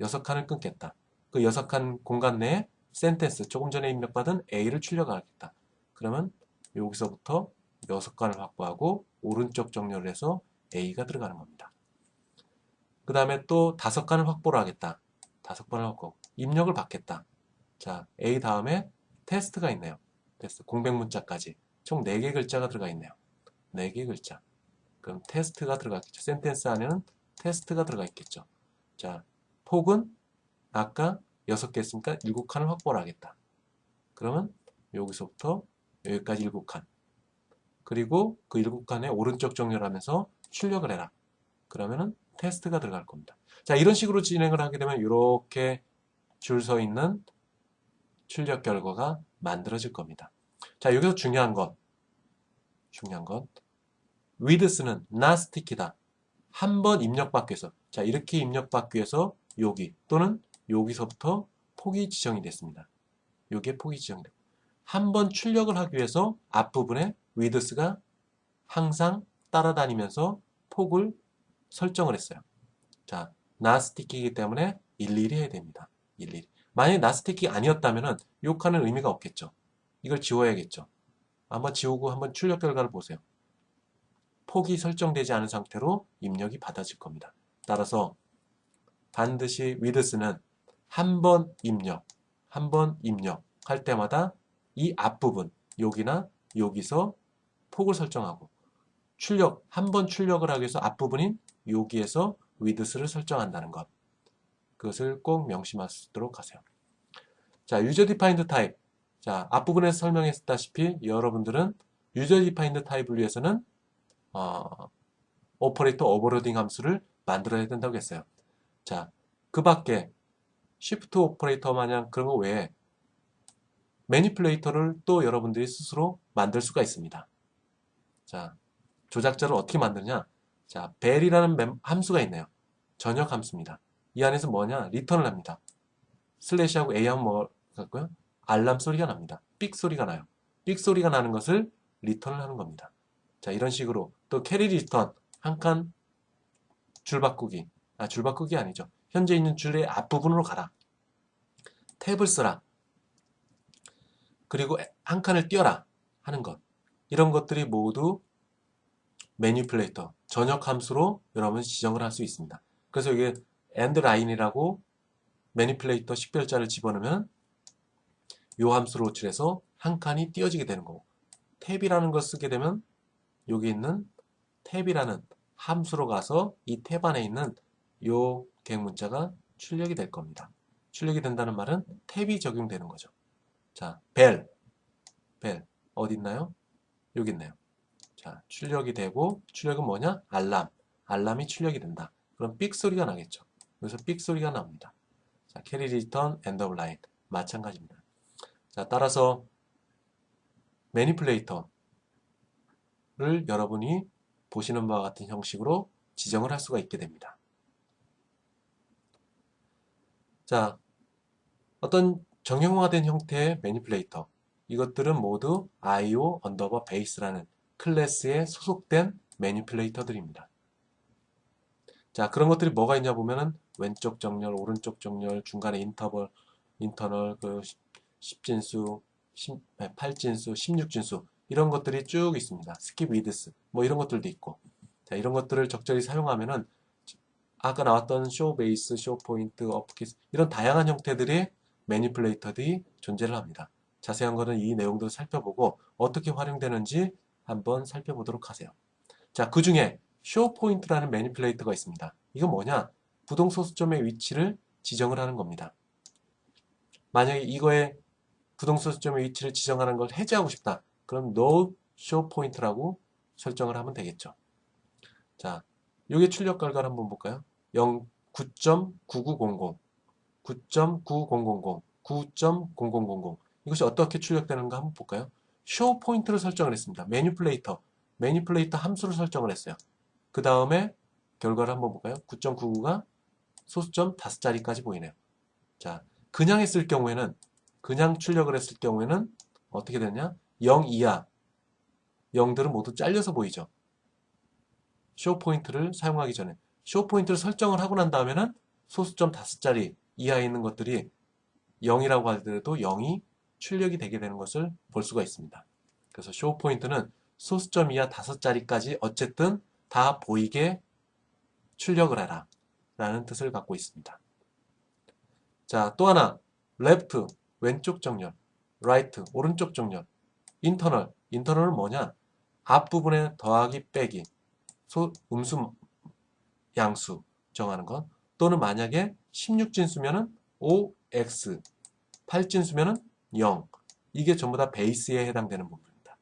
6칸을 끊겠다. 그 6칸 공간 내에 센텐스, 조금 전에 입력받은 a를 출력하겠다. 그러면 여기서부터 6칸을 확보하고 오른쪽 정렬을 해서 a가 들어가는 겁니다. 그 다음에 또 5칸을 확보를 하겠다. 5번을 확보. 입력을 받겠다. 자, a 다음에 테스트가 있네요. 테스트, 공백 문자까지. 총 4개 글자가 들어가 있네요. 4개 글자. 그럼 테스트가 들어갔겠죠. 센텐스 안에는 테스트가 들어가 있겠죠. 자, 폭은 아까 6개 했으니까 7칸을 확보를 하겠다. 그러면 여기서부터 여기까지 7칸. 그리고 그 7칸에 오른쪽 정렬하면서 출력을 해라. 그러면은 테스트가 들어갈 겁니다. 자, 이런 식으로 진행을 하게 되면 이렇게 줄 서 있는 출력 결과가 만들어질 겁니다. 자, 여기서 중요한 건 width는 not sticky다. 한 번 입력받기 위해서, 자, 이렇게 입력받기 위해서 여기 또는 여기서부터 폭이 지정이 됐습니다. 여기에 폭이 지정이 되고, 한 번 출력을 하기 위해서 앞부분에 width가 항상 따라다니면서 폭을 설정을 했어요. 자, not sticky이기 때문에 일일이 해야 됩니다. 일일이. 만약에 not sticky 아니었다면 이 칸은 의미가 없겠죠. 이걸 지워야겠죠. 한번 지우고 한번 출력 결과를 보세요. 폭이 설정되지 않은 상태로 입력이 받아질 겁니다. 따라서 반드시 width는 한 번 입력할 때마다 이 앞부분, 여기나 여기서 폭을 설정하고 한 번 출력을 하기 위해서 앞부분인 여기에서 width를 설정한다는 것. 그것을 꼭 명심하도록 하세요. 자, user defined type. 자, 앞부분에서 설명했다시피 여러분들은 user defined type을 위해서는 오퍼레이터 오버로딩 함수를 만들어야 된다고 했어요. 자, 그 밖에 shift 오퍼레이터 마냥 그런 거 외에 매니플레이터를 또 여러분들이 스스로 만들 수가 있습니다. 자, 조작자를 어떻게 만드냐? 자, 벨이라는 함수가 있네요. 전역 함수입니다. 이 안에서 뭐냐? 리턴을 합니다. 슬래시하고 A 하면 뭐 같고요? 알람 소리가 납니다. 삑 소리가 나요. 삑 소리가 나는 것을 리턴을 하는 겁니다. 자, 이런 식으로 또 캐리 리턴 한 칸 줄 바꾸기. 줄 바꾸기 아니죠. 현재 있는 줄의 앞부분으로 가라. 탭을 써라. 그리고 한 칸을 띄어라 하는 것. 이런 것들이 모두 매니플레이터, 전역 함수로 여러분 지정을 할 수 있습니다. 그래서 이게 endline이라고 매니플레이터 식별자를 집어넣으면 이 함수를 호출해서 한 칸이 띄어지게 되는 거고, 탭이라는 걸 쓰게 되면 여기 있는 탭이라는 함수로 가서 이 탭 안에 있는 이 계획문자가 출력이 될 겁니다. 출력이 된다는 말은 탭이 적용되는 거죠. 자, 벨 어디 있나요? 여기 있네요. 자, 출력이 되고, 출력은 뭐냐? 알람이 출력이 된다. 그럼 삑 소리가 나겠죠. 여기서 삑 소리가 나옵니다. 자, 캐리 리턴 엔드 오브 라인 마찬가지입니다. 자, 따라서 매니플레이터를 여러분이 보시는 바와 같은 형식으로 지정을 할 수가 있게 됩니다. 자, 어떤 정형화된 형태의 매니플레이터, 이것들은 모두 IO 언더바 베이스라는 클래스에 소속된 매니플레이터들입니다. 자, 그런 것들이 뭐가 있냐 보면은 왼쪽 정렬, 오른쪽 정렬, 중간에 인터널, 그 10진수, 8진수, 16진수 이런 것들이 쭉 있습니다. 스킵 위드스 뭐 이런 것들도 있고, 자, 이런 것들을 적절히 사용하면은 아까 나왔던 쇼 베이스, 쇼 포인트, 업키스 이런 다양한 형태들의 매니플레이터들이 존재를 합니다. 자세한 거는 이 내용들을 살펴보고 어떻게 활용되는지 한번 살펴보도록 하세요. 자, 그 중에 쇼 포인트라는 매니플레이터가 있습니다. 이건 뭐냐? 부동소수점의 위치를 지정을 하는 겁니다. 만약에 이거에 구동 소수점의 위치를 지정하는 걸 해제하고 싶다. 그럼 no show point라고 설정을 하면 되겠죠. 자, 요게 출력 결과를 한번 볼까요? 9.9900, 9.9000, 9.0000 이것이 어떻게 출력되는가 한번 볼까요? show 포인트를 설정을 했습니다. 매니플레이터 함수를 설정을 했어요. 그 다음에 결과를 한번 볼까요? 9.99가 소수점 5자리까지 보이네요. 자, 그냥 했을 경우에는, 그냥 출력을 했을 경우에는 어떻게 되냐? 0 이하 0들은 모두 잘려서 보이죠. 쇼 포인트를 사용하기 전에 쇼 포인트를 설정을 하고 난 다음에는 소수점 5자리 이하에 있는 것들이 0이라고 하더라도 0이 출력이 되게 되는 것을 볼 수가 있습니다. 그래서 쇼 포인트는 소수점 이하 5자리까지 어쨌든 다 보이게 출력을 해라 라는 뜻을 갖고 있습니다. 자, 또 하나 left 왼쪽 정렬, right 오른쪽 정렬, 인터널은 뭐냐? 앞부분에 더하기 빼기, 음수 양수 정하는 것, 또는 만약에 16진수면은 OX, 8진수면은 0. 이게 전부 다 베이스에 해당되는 부분입니다.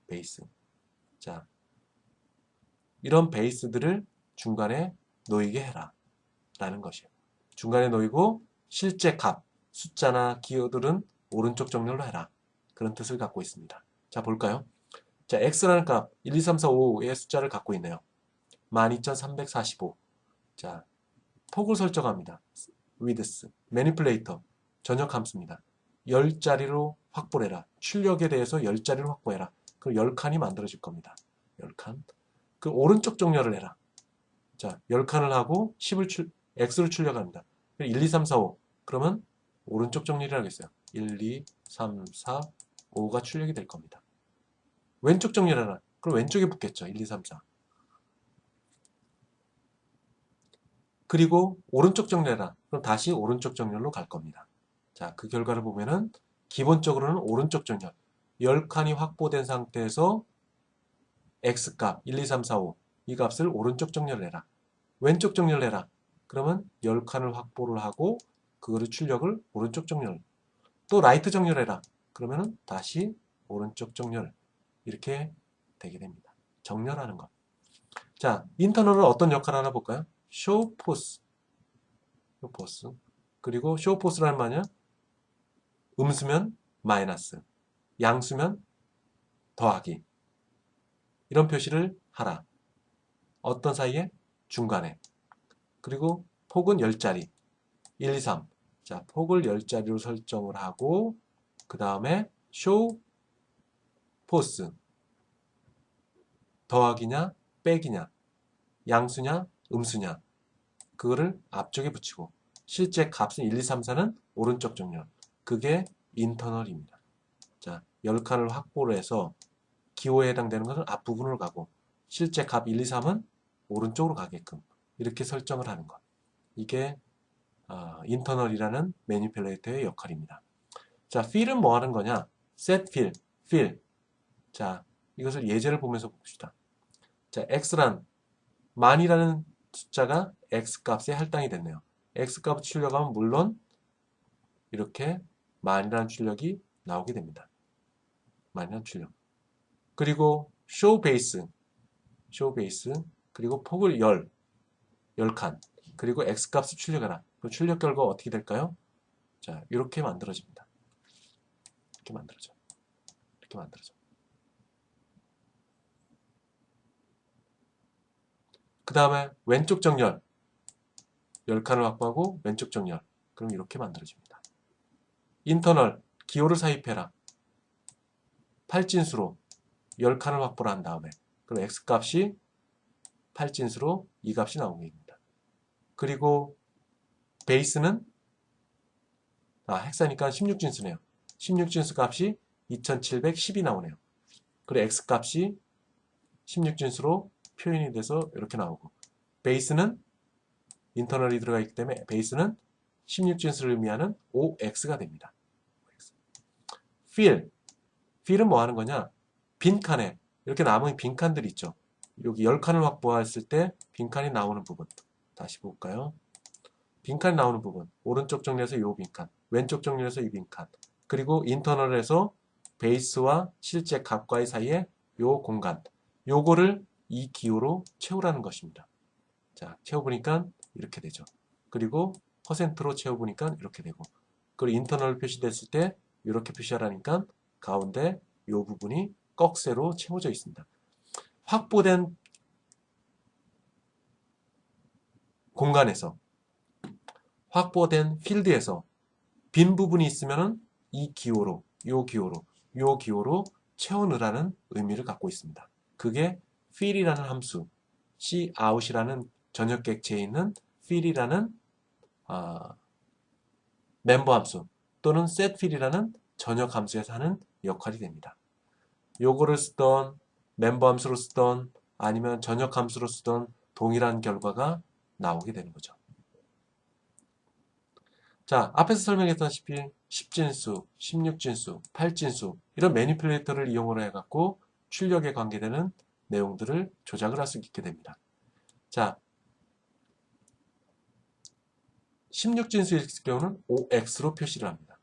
베이스. 자, 이런 베이스들을 중간에 놓이게 해라 라는 것이에요. 중간에 놓이고 실제 값, 숫자나 기호들은 오른쪽 정렬로 해라. 그런 뜻을 갖고 있습니다. 자, 볼까요? 자, x라는 값 1, 2, 3, 4, 5의 숫자를 갖고 있네요. 12345. 자, 폭을 설정합니다. width, manipulator, 전역 함수입니다. 10자리로 확보를 해라. 출력에 대해서 10자리로 확보해라. 그럼 10칸이 만들어질 겁니다. 10칸. 그 오른쪽 정렬을 해라. 자, 10칸을 하고 x를 출력합니다. 1, 2, 3, 4, 5. 그러면 오른쪽 정렬이라고 했어요. 1, 2, 3, 4, 5가 출력이 될 겁니다. 왼쪽 정렬해라. 그럼 왼쪽에 붙겠죠. 1, 2, 3, 4. 그리고 오른쪽 정렬해라. 그럼 다시 오른쪽 정렬로 갈 겁니다. 자, 그 결과를 보면은 기본적으로는 오른쪽 정렬. 10칸이 확보된 상태에서 x값 1, 2, 3, 4, 5 이 값을 오른쪽 정렬해라. 왼쪽 정렬해라. 그러면 10칸을 확보를 하고 그거를 출력을 오른쪽 정렬. 또 라이트 정렬해라. 그러면은 다시 오른쪽 정렬. 이렇게 되게 됩니다. 정렬하는 것. 자, 인터널은 어떤 역할을 하나 볼까요? show pose. 그리고 show pose라는 말이야. 음수면 마이너스, 양수면 더하기. 이런 표시를 하라. 어떤 사이에? 중간에. 그리고 폭은 10자리. 1, 2, 3. 자, 폭을 10자리로 설정을 하고 그 다음에 show pose. 더하기냐, 빼기냐, 양수냐, 음수냐. 그거를 앞쪽에 붙이고 실제 값은 1, 2, 3, 4는 오른쪽 정렬. 그게 인터널입니다. 자, 10칸을 확보를 해서 기호에 해당되는 것은 앞부분으로 가고 실제 값 1, 2, 3은 오른쪽으로 가게끔 이렇게 설정을 하는 것. 이게 인터널이라는 매니플레이터의 역할입니다. 자, fill은 뭐 하는 거냐? set fill. 자, 이것을 예제를 보면서 봅시다. 자, x란 만이라는 숫자가 x값에 할당이 됐네요. x값을 출력하면 물론 이렇게 만이라는 출력이 나오게 됩니다. 만이라는 출력. 그리고 show base, 그리고 폭을 10칸, 그리고 x값을 출력해라. 그 출력 결과가 어떻게 될까요? 자, 이렇게 만들어집니다. 이렇게 만들어져. 그 다음에 왼쪽 정렬 10칸을 확보하고 왼쪽 정렬. 그럼 이렇게 만들어집니다. 인터널 기호를 삽입해라. 8진수로 10칸을 확보를 한 다음에 그럼 x값이 8진수로 이 값이 나오게 됩니다. 그리고 베이스는 헥사니까 16진수네요. 16진수 값이 2710이 나오네요. 그리고 x값이 16진수로 표현이 돼서 이렇게 나오고 베이스는 인터널이 들어가 있기 때문에 베이스는 16진수를 의미하는 OX가 됩니다. fill은 뭐 하는 거냐? 빈칸에 이렇게 남은 빈칸들 있죠. 여기 10칸을 확보했을 때 빈칸이 나오는 부분. 다시 볼까요? 빈칸이 나오는 부분. 오른쪽 정렬에서 이 빈칸, 왼쪽 정렬에서 이 빈칸. 그리고 인터널에서 베이스와 실제 값과의 사이에 요 공간, 요거를 이 기호로 채우라는 것입니다. 자, 채워보니까 이렇게 되죠. 그리고 퍼센트로 채워보니까 이렇게 되고, 그리고 인터널 표시됐을 때 이렇게 표시하라니까 가운데 요 부분이 꺽쇠로 채워져 있습니다. 확보된 공간에서, 확보된 필드에서 빈 부분이 있으면 이 기호로, 요 기호로, 요 기호로 채워넣으라는 의미를 갖고 있습니다. 그게 fill이라는 함수, cout이라는 전역 객체에 있는 fill이라는 멤버 함수 또는 setFill이라는 전역 함수에서 하는 역할이 됩니다. 요거를 쓰던 멤버 함수로 쓰던 아니면 전역 함수로 쓰던 동일한 결과가 나오게 되는 거죠. 자, 앞에서 설명했다시피 10진수, 16진수, 8진수 이런 매니플레이터를 이용을 해갖고 출력에 관계되는 내용들을 조작을 할 수 있게 됩니다. 자, 16진수에 있을 경우는 OX로 표시를 합니다.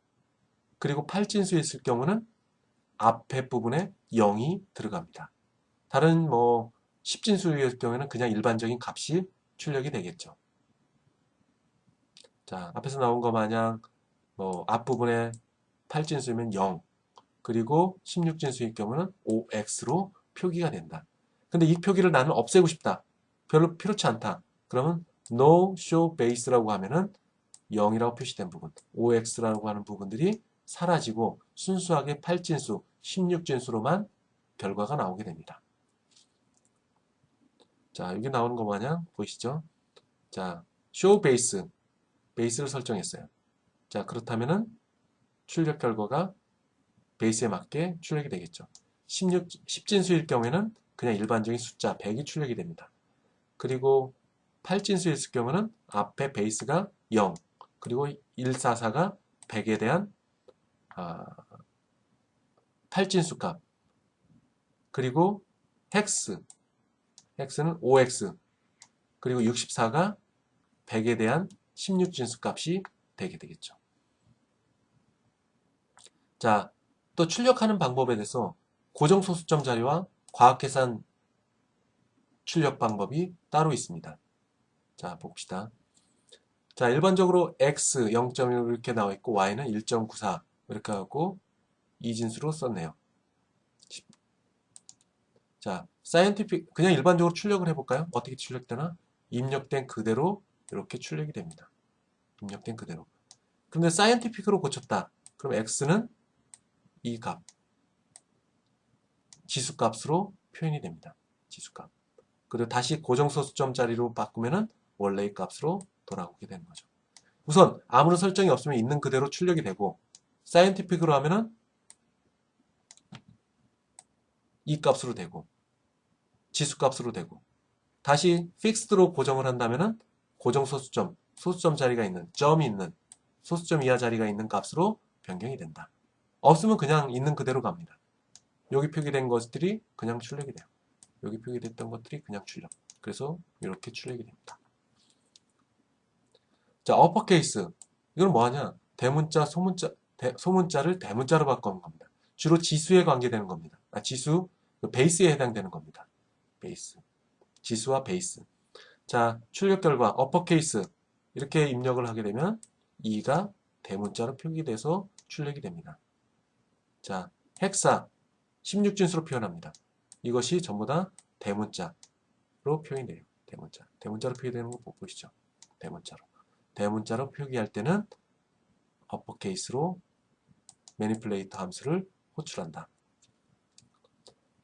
그리고 8진수에 있을 경우는 앞에 부분에 0이 들어갑니다. 다른 10진수의 경우에는 그냥 일반적인 값이 출력이 되겠죠. 자, 앞에서 나온 것 마냥 앞부분에 8진수이면 0, 그리고 16진수일 경우는 OX로 표기가 된다. 근데 이 표기를 나는 없애고 싶다. 별로 필요치 않다. 그러면 no show base라고 하면은 0이라고 표시된 부분, OX라고 하는 부분들이 사라지고 순수하게 8진수, 16진수로만 결과가 나오게 됩니다. 자, 여기 나오는 거 마냥 보이시죠? 자, show base, 베이스를 설정했어요. 자, 그렇다면은 출력 결과가 베이스에 맞게 출력이 되겠죠. 10진수일 경우에는 그냥 일반적인 숫자 100이 출력이 됩니다. 그리고 8진수였을 경우는 앞에 베이스가 0, 그리고 144가 100에 대한 8진수 값, 그리고 헥스는 OX, 그리고 64가 100에 대한 16진수 값이 되게 되겠죠. 자, 또 출력하는 방법에 대해서 고정소수점 자료와 과학계산 출력 방법이 따로 있습니다. 자, 봅시다. 자, 일반적으로 x 0.1 이렇게 나와 있고 y는 1.94 이렇게 하고 이진수로 썼네요. 자, 사이언티픽 그냥 일반적으로 출력을 해볼까요? 어떻게 출력되나? 입력된 그대로 이렇게 출력이 됩니다. 입력된 그대로. 그런데 사이언티픽으로 고쳤다. 그럼 x는 이 값, 지수값으로 표현이 됩니다. 지수값. 그리고 다시 고정소수점짜리로 바꾸면은 원래의 값으로 돌아오게 되는 거죠. 우선 아무런 설정이 없으면 있는 그대로 출력이 되고, 사이언티픽으로 하면은 이 값으로 되고, 지수값으로 되고, 다시 픽스드로 고정을 한다면은 고정소수점, 소수점 자리가 있는, 점이 있는, 소수점 이하 자리가 있는 값으로 변경이 된다. 없으면 그냥 있는 그대로 갑니다. 여기 표기된 것들이 그냥 출력이 돼요. 여기 표기됐던 것들이 그냥 출력. 그래서 이렇게 출력이 됩니다. 자, 어퍼케이스. 이건 뭐하냐? 대문자, 소문자를 대문자로 바꾸는 겁니다. 주로 지수에 관계되는 겁니다. 지수, 베이스에 해당되는 겁니다. 베이스. 지수와 베이스. 자, 출력 결과, 어퍼케이스. 이렇게 입력을 하게 되면 2가 대문자로 표기돼서 출력이 됩니다. 자, 헥사. 16진수로 표현합니다. 이것이 전부 다 대문자로 표현이 돼요. 대문자. 대문자로 표기되는 거 보시죠. 대문자로. 대문자로 표기할 때는 어퍼케이스로 매니플레이터 함수를 호출한다.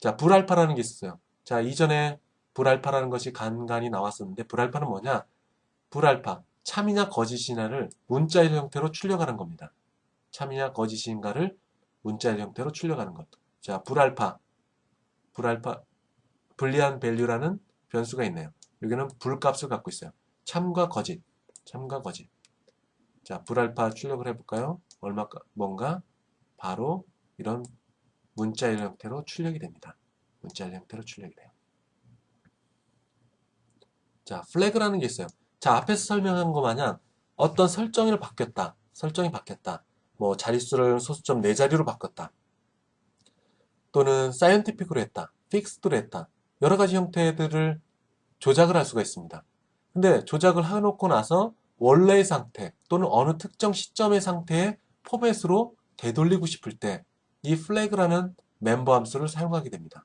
자, 불알파라는 게 있었어요. 자, 이전에 불알파라는 것이 간간히 나왔었는데 불알파는 뭐냐? 불알파, 참이냐 거짓이냐를 문자의 형태로 출력하는 겁니다. 참이냐 거짓인가를 문자의 형태로 출력하는 것. 자, 불알파, 불리한 밸류라는 변수가 있네요. 여기는 불값을 갖고 있어요. 참과 거짓, 참과 거짓. 자, 불알파 출력을 해볼까요? 뭔가 바로 이런 문자의 형태로 출력이 됩니다. 문자의 형태로 출력이 돼요. 자, 플래그라는 게 있어요. 자, 앞에서 설명한 것 마냥 어떤 설정이 바뀌었다. 설정이 바뀌었다. 뭐 자릿수를 소수점 4자리로 바꿨다. 또는 scientific으로 했다. fixed로 했다. 여러 가지 형태들을 조작을 할 수가 있습니다. 근데 조작을 해놓고 나서 원래의 상태 또는 어느 특정 시점의 상태의 포맷으로 되돌리고 싶을 때 이 flag라는 멤버 함수를 사용하게 됩니다.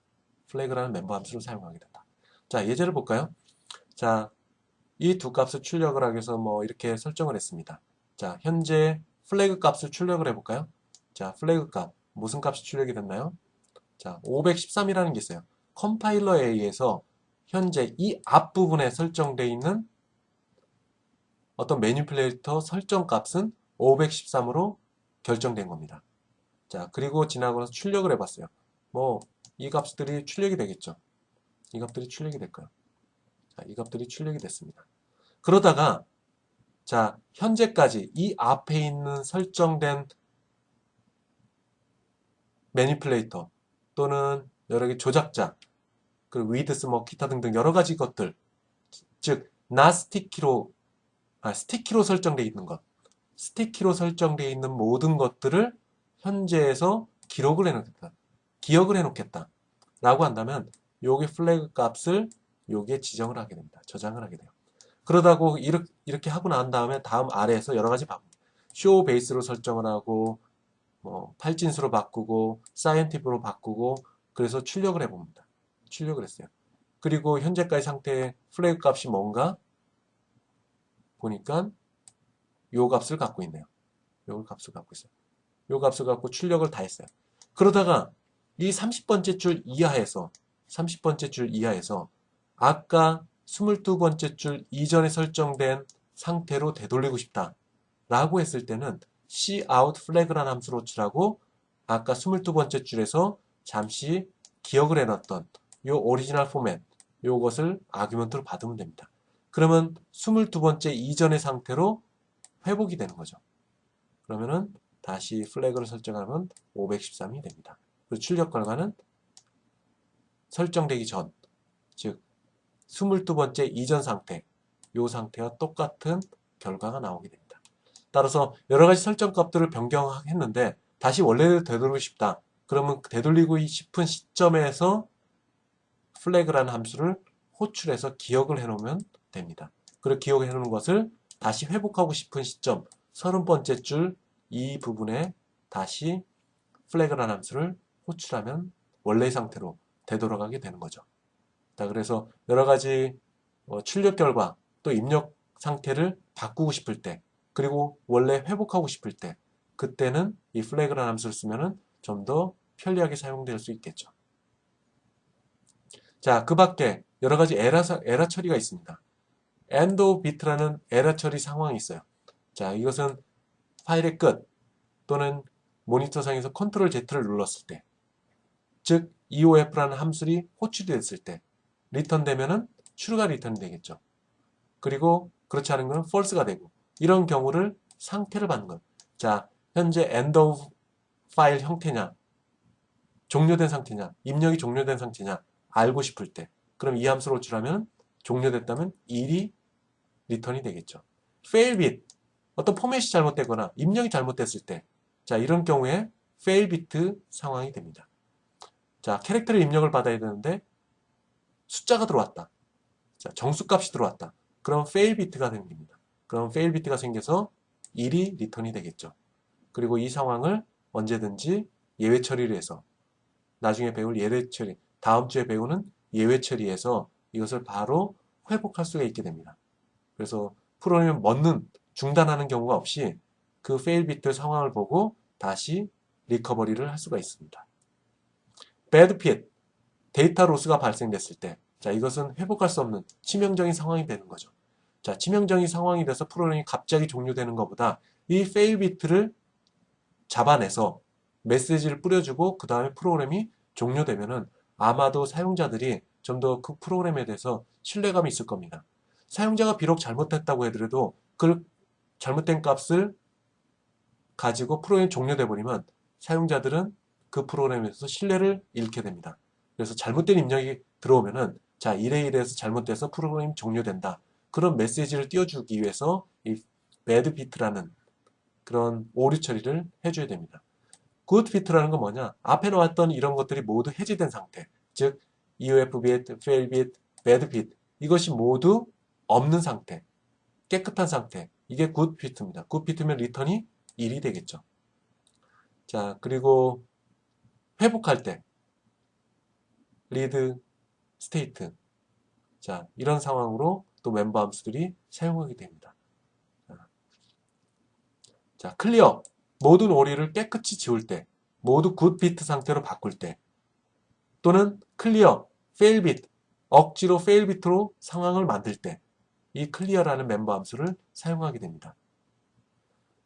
flag라는 멤버 함수를 사용하게 된다. 자, 예제를 볼까요? 자, 이 두 값을 출력을 하기 위해서 뭐 이렇게 설정을 했습니다. 자, 현재 flag 값을 출력을 해볼까요? 자, flag 값, 무슨 값이 출력이 됐나요? 자, 513이라는 게 있어요. 컴파일러에 의해서 현재 이 앞부분에 설정되어 있는 어떤 매니플레이터 설정 값은 513으로 결정된 겁니다. 자, 그리고 지나고 나서 출력을 해봤어요. 뭐, 이 값들이 출력이 되겠죠. 이 값들이 출력이 될 거예요. 자, 이 값들이 출력이 됐습니다. 그러다가, 자, 현재까지 이 앞에 있는 설정된 매니플레이터 또는 여러 개 조작자, 그리고 위드스, 뭐, 기타 등등 여러 가지 것들, 즉, 스티키로 설정되어 있는 것, 스티키로 설정되어 있는 모든 것들을 현재에서 기록을 해놓겠다. 기억을 해놓겠다. 라고 한다면 요게 플래그 값을 요게 지정을 하게 됩니다. 저장을 하게 돼요. 그러다고 이렇게 하고 난 다음에 다음 아래에서 여러 가지 쇼 베이스로 설정을 하고 뭐 팔진수로 바꾸고 사이언티프로 바꾸고 그래서 출력을 해봅니다. 출력을 했어요. 그리고 현재까지 상태의 플래그 값이 뭔가 보니까 요 값을 갖고 있네요. 요 값을 갖고 있어요. 요 값을 갖고 출력을 다 했어요. 그러다가 이 30번째 줄 이하에서 아까 22번째 줄 이전에 설정된 상태로 되돌리고 싶다 라고 했을 때는 cout flag라는 함수로 호출하고 아까 22번째 줄에서 잠시 기억을 해놨던 요 오리지널 포맷 요것을 아규먼트로 받으면 됩니다. 그러면 22번째 이전의 상태로 회복이 되는 거죠. 그러면은 다시 플래그를 설정하면 513이 됩니다. 그리고 출력 결과는 설정되기 전, 즉 22번째 이전 상태, 이 상태와 똑같은 결과가 나오게 됩니다. 따라서 여러 가지 설정 값들을 변경했는데 다시 원래대로 되돌리고 싶다. 그러면 되돌리고 싶은 시점에서 플래그라는 함수를 호출해서 기억을 해놓으면 됩니다. 그리고 기억해 놓은 것을 다시 회복하고 싶은 시점, 30번째 줄 이 부분에 다시 플래그라는 함수를 호출하면 원래의 상태로 되돌아가게 되는 거죠. 자, 그래서 여러 가지 출력 결과 또 입력 상태를 바꾸고 싶을 때 그리고 원래 회복하고 싶을 때 그때는 이 플래그라는 함수를 쓰면 좀 더 편리하게 사용될 수 있겠죠. 자, 그 밖에 여러 가지 에러 처리가 있습니다. end of bit라는 에러 처리 상황이 있어요. 자, 이것은 파일의 끝 또는 모니터상에서 컨트롤 Z를 눌렀을 때, 즉 eof라는 함수이 호출이 됐을 때 리턴 되면은 true가 리턴이 되겠죠. 그리고 그렇지 않은 것은 false가 되고 이런 경우를 상태를 받는 것. 자, 현재 end of 파일 형태냐, 종료된 상태냐, 입력이 종료된 상태냐 알고 싶을 때 그럼 이 함수를 호출하면 종료됐다면 1이 리턴이 되겠죠. fail bit 어떤 포맷이 잘못되거나 입력이 잘못됐을 때 자, 이런 경우에 fail bit 상황이 됩니다. 자, 캐릭터를 입력을 받아야 되는데 숫자가 들어왔다. 자, 정수값이 들어왔다. 그럼 fail bit가 생깁니다. 그럼 fail bit가 생겨서 1이 리턴이 되겠죠. 그리고 이 상황을 언제든지 예외 처리를 해서 나중에 배울 예외 처리, 다음 주에 배우는 예외 처리해서 이것을 바로 회복할 수가 있게 됩니다. 그래서 프로그램을 중단하는 경우가 없이 그 fail bit 상황을 보고 다시 리커버리를 할 수가 있습니다. bad fit, 데이터 로스가 발생됐을 때, 자, 이것은 회복할 수 없는 치명적인 상황이 되는 거죠. 자, 치명적인 상황이 돼서 프로그램이 갑자기 종료되는 것보다 이 fail bit를 잡아내서 메시지를 뿌려주고 그 다음에 프로그램이 종료되면은 아마도 사용자들이 좀 더 그 프로그램에 대해서 신뢰감이 있을 겁니다. 사용자가 비록 잘못했다고 해도 그 잘못된 값을 가지고 프로그램이 종료돼 버리면 사용자들은 그 프로그램에 대해서 신뢰를 잃게 됩니다. 그래서 잘못된 입력이 들어오면은 자, 이래서 잘못돼서 프로그램이 종료된다. 그런 메시지를 띄워주기 위해서 이 bad bit라는 그런 오류 처리를 해줘야 됩니다. good fit라는 건 뭐냐? 앞에 나왔던 이런 것들이 모두 해제된 상태. 즉, EOF bit, fail bit, bad bit. 이것이 모두 없는 상태. 깨끗한 상태. 이게 good fit입니다. good fit면 리턴이 1이 되겠죠. 자, 그리고 회복할 때 read state. 자, 이런 상황으로 또 멤버 함수들이 사용하게 됩니다. 자, 클리어. 모든 오류를 깨끗이 지울 때, 모두 good bit 상태로 바꿀 때, 또는 클리어, fail bit, 억지로 fail bit로 상황을 만들 때, 이 클리어라는 멤버 함수를 사용하게 됩니다.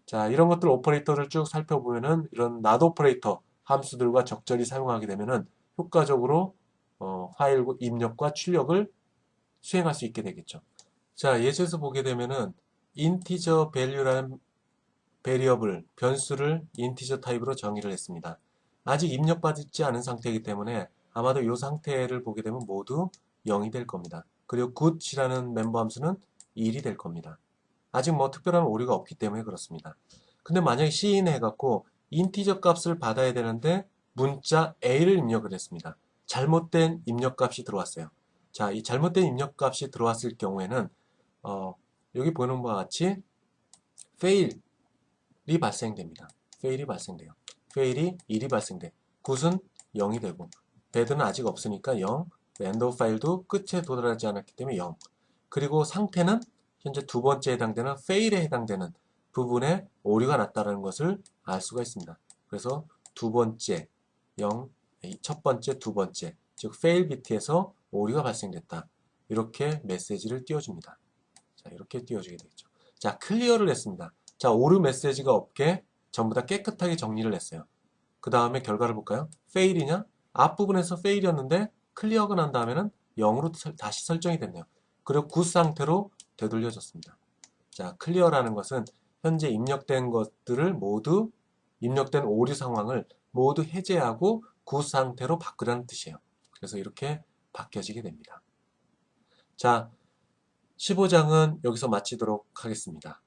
자, 이런 것들 오퍼레이터를 쭉 살펴보면은 이런 not 오퍼레이터 함수들과 적절히 사용하게 되면은 효과적으로 파일 입력과 출력을 수행할 수 있게 되겠죠. 자, 예제에서 보게 되면은 integer value라는 베리어블, 변수를 인티저 타입으로 정의를 했습니다. 아직 입력받지 않은 상태이기 때문에 아마도 이 상태를 보게 되면 모두 0이 될 겁니다. 그리고 good이라는 멤버 함수는 1이 될 겁니다. 아직 뭐 특별한 오류가 없기 때문에 그렇습니다. 근데 만약에 c인 해갖고 인티저 값을 받아야 되는데 문자 a를 입력을 했습니다. 잘못된 입력값이 들어왔어요. 자, 이 잘못된 입력값이 들어왔을 경우에는 여기 보는 바와 같이 fail 이 발생됩니다. fail이 발생돼요. fail이 1이 발생돼. good은 0이 되고 bad는 아직 없으니까 0, end of file도 끝에 도달하지 않았기 때문에 0. 그리고 상태는 현재 두 번째에 해당되는 fail에 해당되는 부분에 오류가 났다는 것을 알 수가 있습니다. 그래서 두 번째 0, 첫 번째, 두 번째, 즉 fail bit에서 오류가 발생됐다. 이렇게 메시지를 띄워줍니다. 자, 이렇게 띄워주게 되겠죠. 자, 클리어를 했습니다. 자, 오류 메시지가 없게 전부 다 깨끗하게 정리를 했어요. 그 다음에 결과를 볼까요? fail이냐? 앞부분에서 fail이었는데 클리어가 난 다음에는 0으로 다시 설정이 됐네요. 그리고 good 상태로 되돌려졌습니다. 자, 클리어라는 것은 현재 입력된 것들을 모두 입력된 오류 상황을 모두 해제하고 good 상태로 바꾸라는 뜻이에요. 그래서 이렇게 바뀌어지게 됩니다. 자, 15장은 여기서 마치도록 하겠습니다.